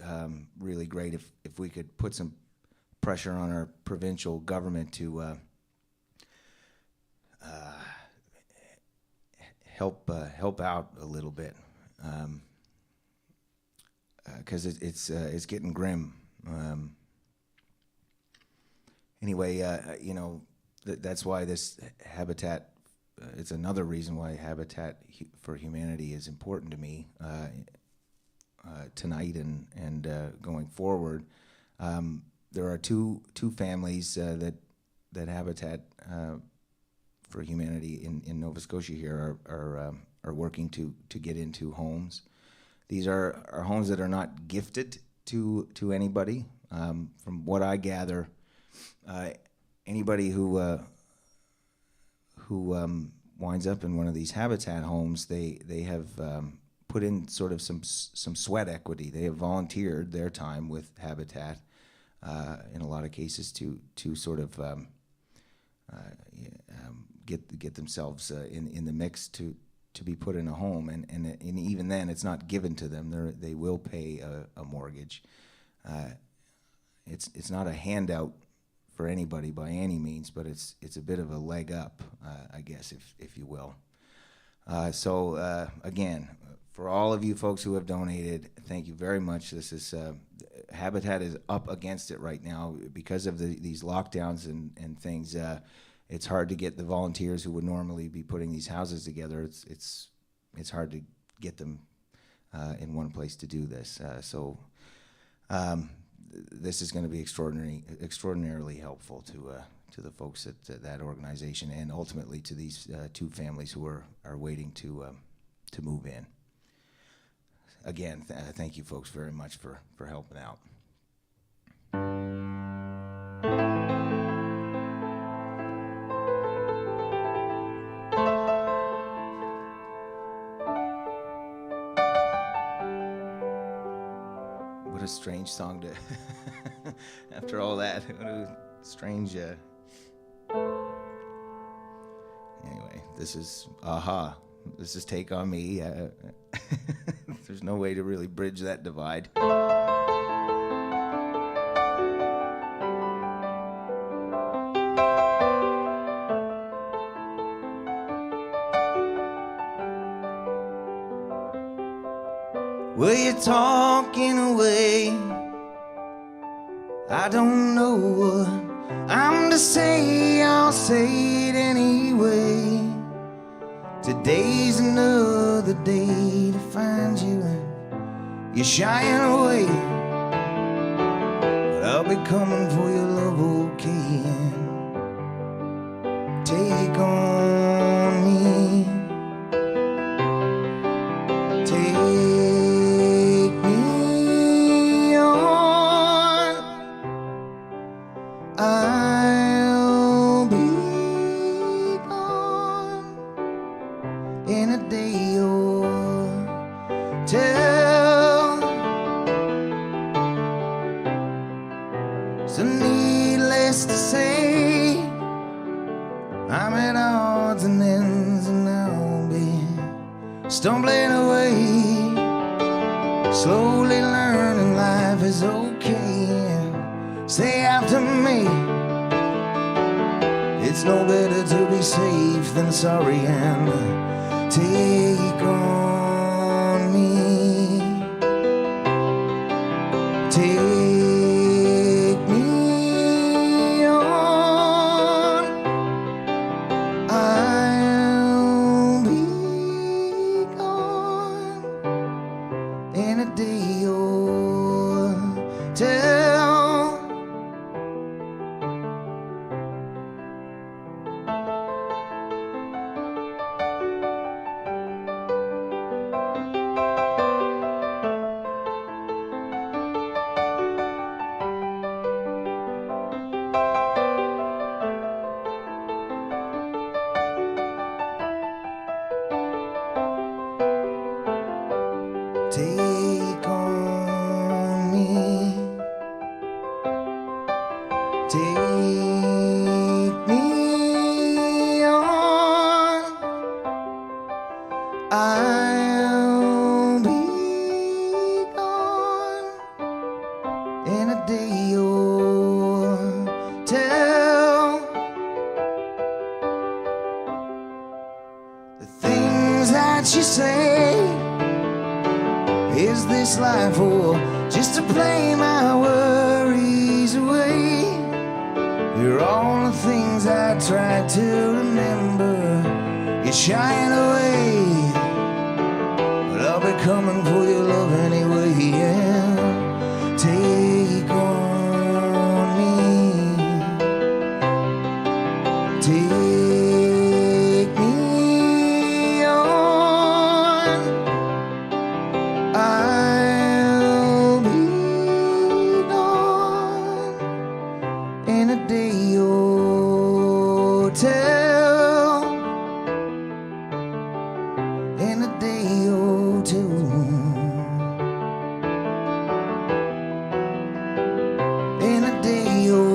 really great if we could put some pressure on our provincial government to help out a little bit, because it's getting grim. Anyway, that's why this Habitat. It's another reason why Habitat for Humanity is important to me tonight and going forward. There are two families that Habitat for Humanity in Nova Scotia here are working to get into homes. These are homes that are not gifted to anybody. From what I gather, uh, anybody who winds up in one of these habitat homes, they have put in sort of some sweat equity. They have volunteered their time with Habitat in a lot of cases to sort of get themselves in the mix to be put in a home, and even then it's not given to them. They will pay a mortgage. It's not a handout for anybody by any means, but it's a bit of a leg up, I guess, if you will. So again, for all of you folks who have donated, thank you very much. This is Habitat is up against it right now because of these lockdowns and things. It's hard to get the volunteers who would normally be putting these houses together. It's hard to get them in one place to do this. So this is going to be extraordinarily helpful to the folks at that organization, and ultimately to these two families who are waiting to move in. Again, thank you folks very much for helping out. What a strange song to, after all that, what a strange, anyway, this is Aha. This is Take On Me. There's no way to really bridge that divide. Well, you're talking away. I don't know what I'm to say. I'll say it anyway. Today's another day to find you, and you're shying away. But I'll be coming for your love, okay? And take on me. Take me on. I'll be gone in a day or two. So needless to say, I'm at odds and ends, and I'll be stumbling away, slowly learning life is okay. Say after me, it's no better to be safe than sorry, and take on me. Take me on. I'll be gone in a day or two. Take on me. Take me on. I'll be gone in a day or two. The things that you say, is this life or just to play my worries away? You're all the things I try to remember. You're shying away, but I'll be coming for your love anyway. Yeah. Take on me. Take me on. I'll be gone in in a day hotel, in a day hotel, in a day hotel.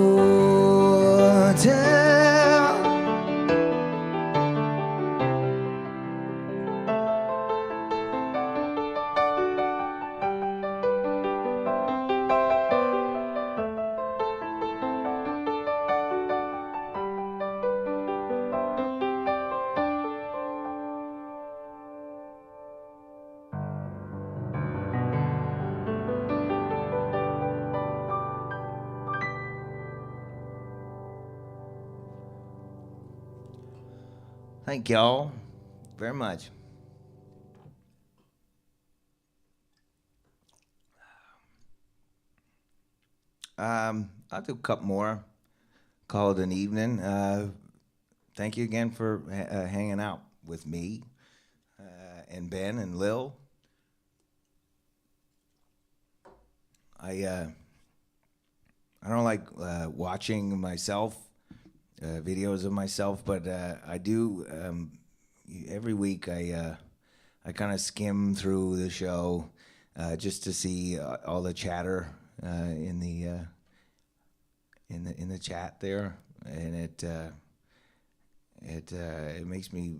Thank y'all very much. I'll do a couple more. Call it an evening. Thank you again for hanging out with me and Ben and Lil. I don't like watching myself. Videos of myself, but I do every week. I kind of skim through the show just to see all the chatter in the chat there, and it makes me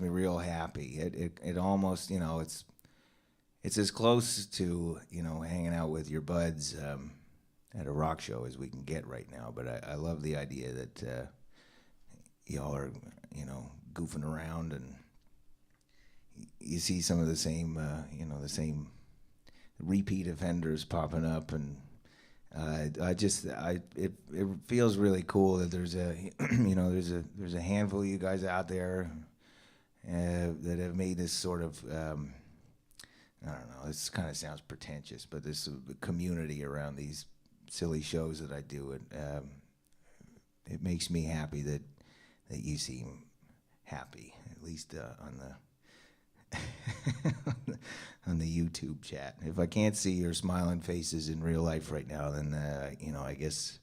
real happy. It almost, you know, it's as close to, you know, hanging out with your buds at a rock show as we can get right now, but I love the idea that y'all are, you know, goofing around, and you see some of the same, you know, the same repeat offenders popping up, and it feels really cool that there's a, you know, there's a handful of you guys out there that have made this sort of, I don't know, this kind of sounds pretentious, but this community around these silly shows that I do. It makes me happy that you seem happy, at least on the on the YouTube chat. If I can't see your smiling faces in real life right now, then you know, I guess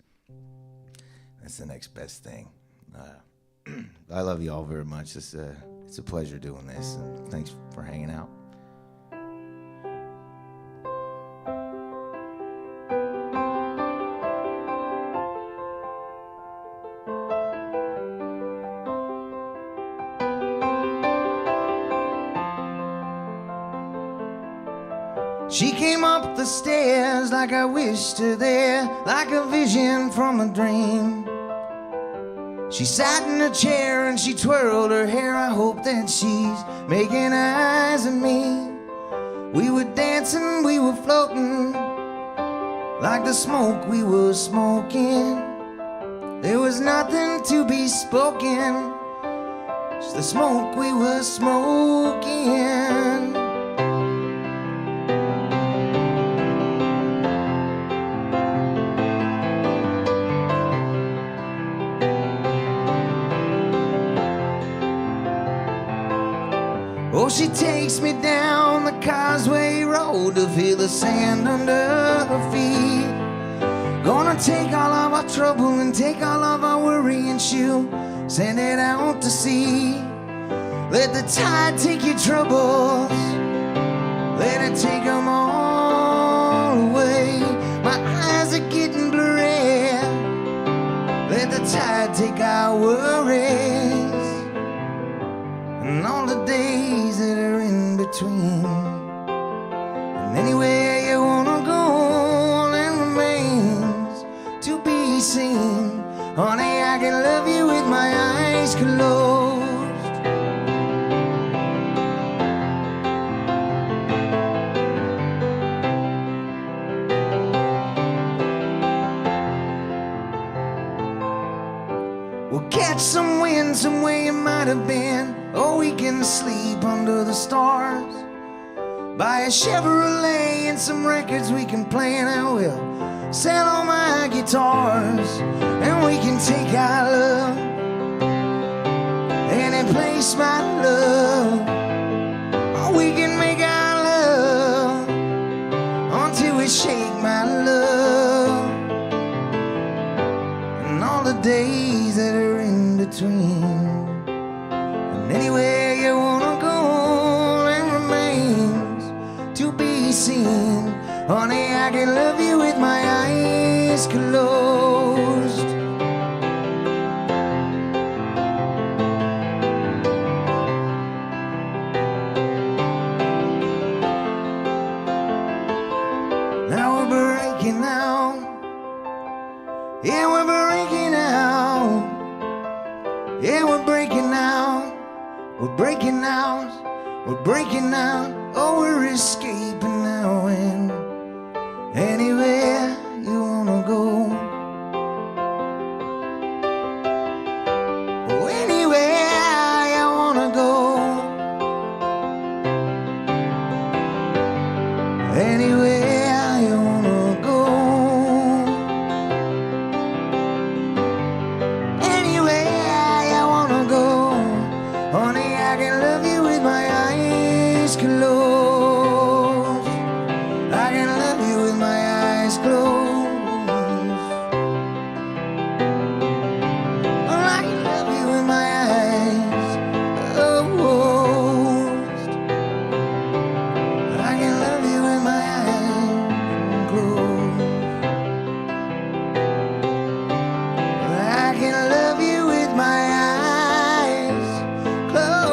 that's the next best thing. I love you all very much. It's a pleasure doing this, and thanks for hanging out. She came up the stairs like I wished her there, like a vision from a dream. She sat in a chair and she twirled her hair. I hope that she's making eyes at me. We were dancing, we were floating, like the smoke we were smoking. There was nothing to be spoken, just the smoke we were smoking. Oh, she takes me down the causeway road to feel the sand under her feet. Gonna take all of our trouble and take all of our worry, and she'll send it out to sea. Let the tide take your troubles, let it take them all away. My eyes are getting blurry, let the tide take our worries and all the days that are in between. And anywhere you wanna go, all that remains to be seen. Honey, I can love you with my eyes closed. We'll catch some wind somewhere you might have been, or we can sleep under the stars. Buy a Chevrolet and some records we can play, and I will sell all my guitars. And we can take our love any place, my love. Or we can make our love until we shake, my love. and all the days that are in between. And anywhere you wanna go, it remains to be seen. Honey, I can love you with my eyes closed. Now we're breaking out. Yeah, we're breaking out. Yeah, we're breaking out. We're breaking out. We're breaking out. Oh, we're escaping now. And anywhere you wanna go. Oh, anywhere you wanna go. Anywhere you wanna go. Anywhere you wanna go. Honey, I can love you with my eyes closed. I can love you with my eyes closed. Oh, I can love you with my eyes closed. I can love you with my eyes closed. I can love you with my eyes closed.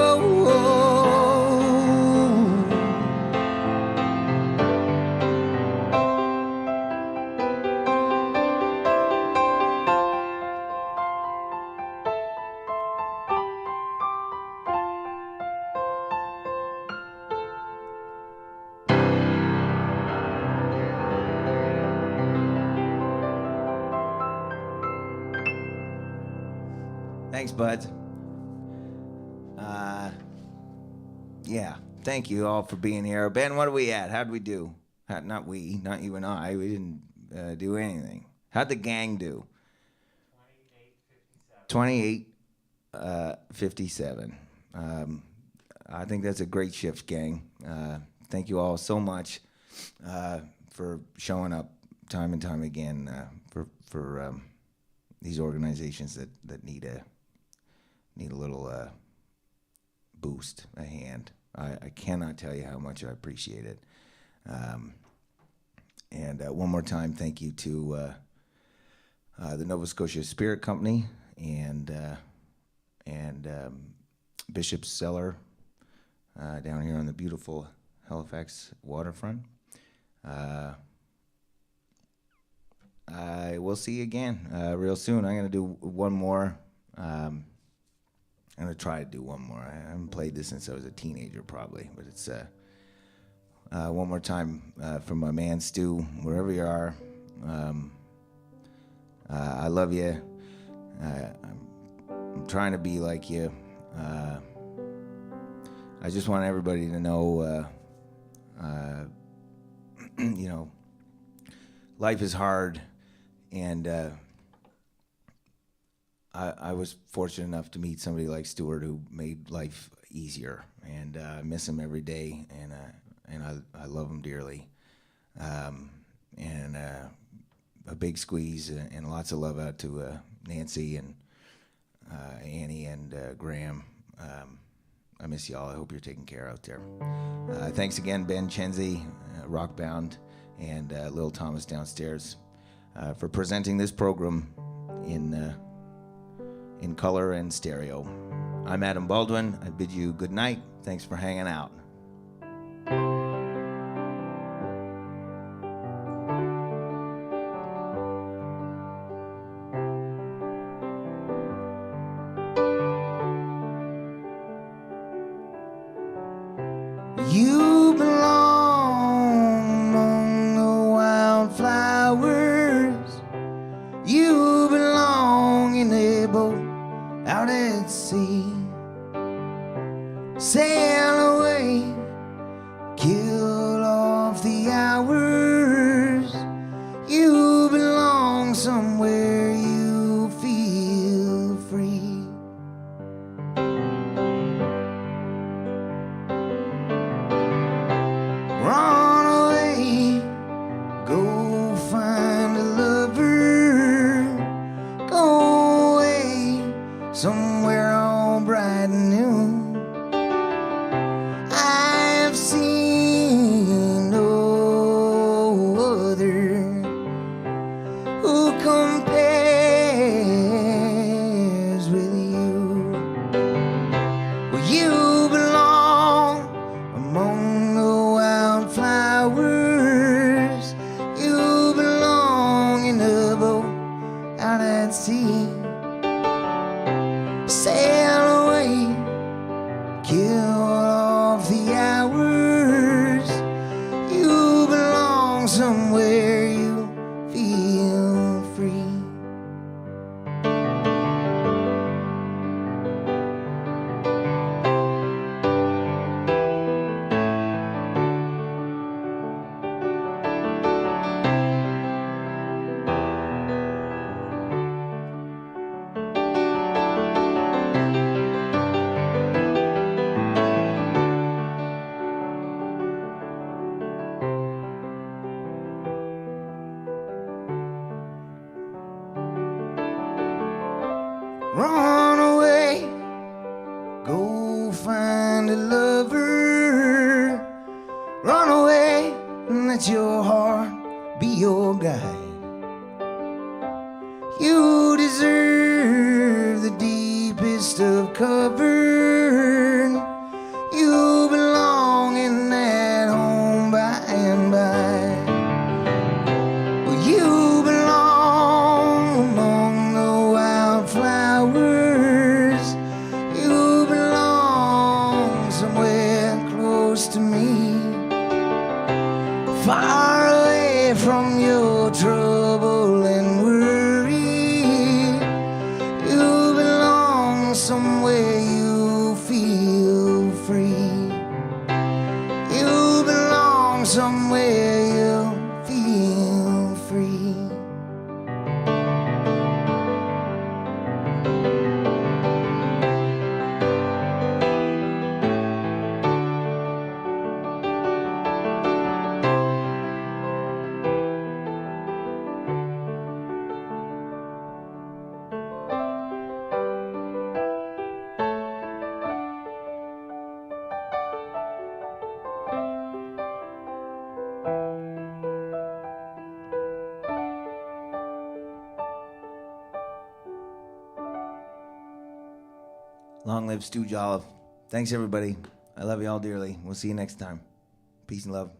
Thanks, bud. Yeah, thank you all for being here. Ben, what are we at? How'd we do? Not we, not you and I. We didn't do anything. How'd the gang do? 28-57. I think that's a great shift, gang. Thank you all so much for showing up time and time again for these organizations that need a little boost, a hand. I cannot tell you how much I appreciate it. And one more time, thank you to the Nova Scotia Spirit Company and Bishop's Cellar down here on the beautiful Halifax waterfront. I will see you again real soon. I'm going to do one more. I'm going to try to do one more. I haven't played this since I was a teenager probably, but it's one more time from my man Stu, wherever you are. I love you. I'm trying to be like you. I just want everybody to know, you know, life is hard, and I was fortunate enough to meet somebody like Stuart who made life easier, and I miss him every day, and I love him dearly. And a big squeeze and lots of love out to Nancy and Annie and Graham. I miss y'all. I hope you're taken care of out there. Thanks again, Ben Chenzi, Rockbound, and Lil Thomas downstairs for presenting this program in color and stereo. I'm Adam Baldwin. I bid you good night. Thanks for hanging out. You belong among the wildflowers. You belong in a boat out at sea. Sail away, kill off the hours. You belong somewhere you feel free. Sail away, kill off the hours. You belong somewhere you feel free. Run away, go find a lover. Run away and let your heart be your guide. You deserve the deepest of cover. You belong in that home by and by. Well, you belong among the wildflowers. You belong somewhere close to me, far away from your trouble and worry. You belong somewhere you feel free. You belong somewhere you feel free. Long live Stu Jolliffe. Thanks, everybody. I love you all dearly. We'll see you next time. Peace and love.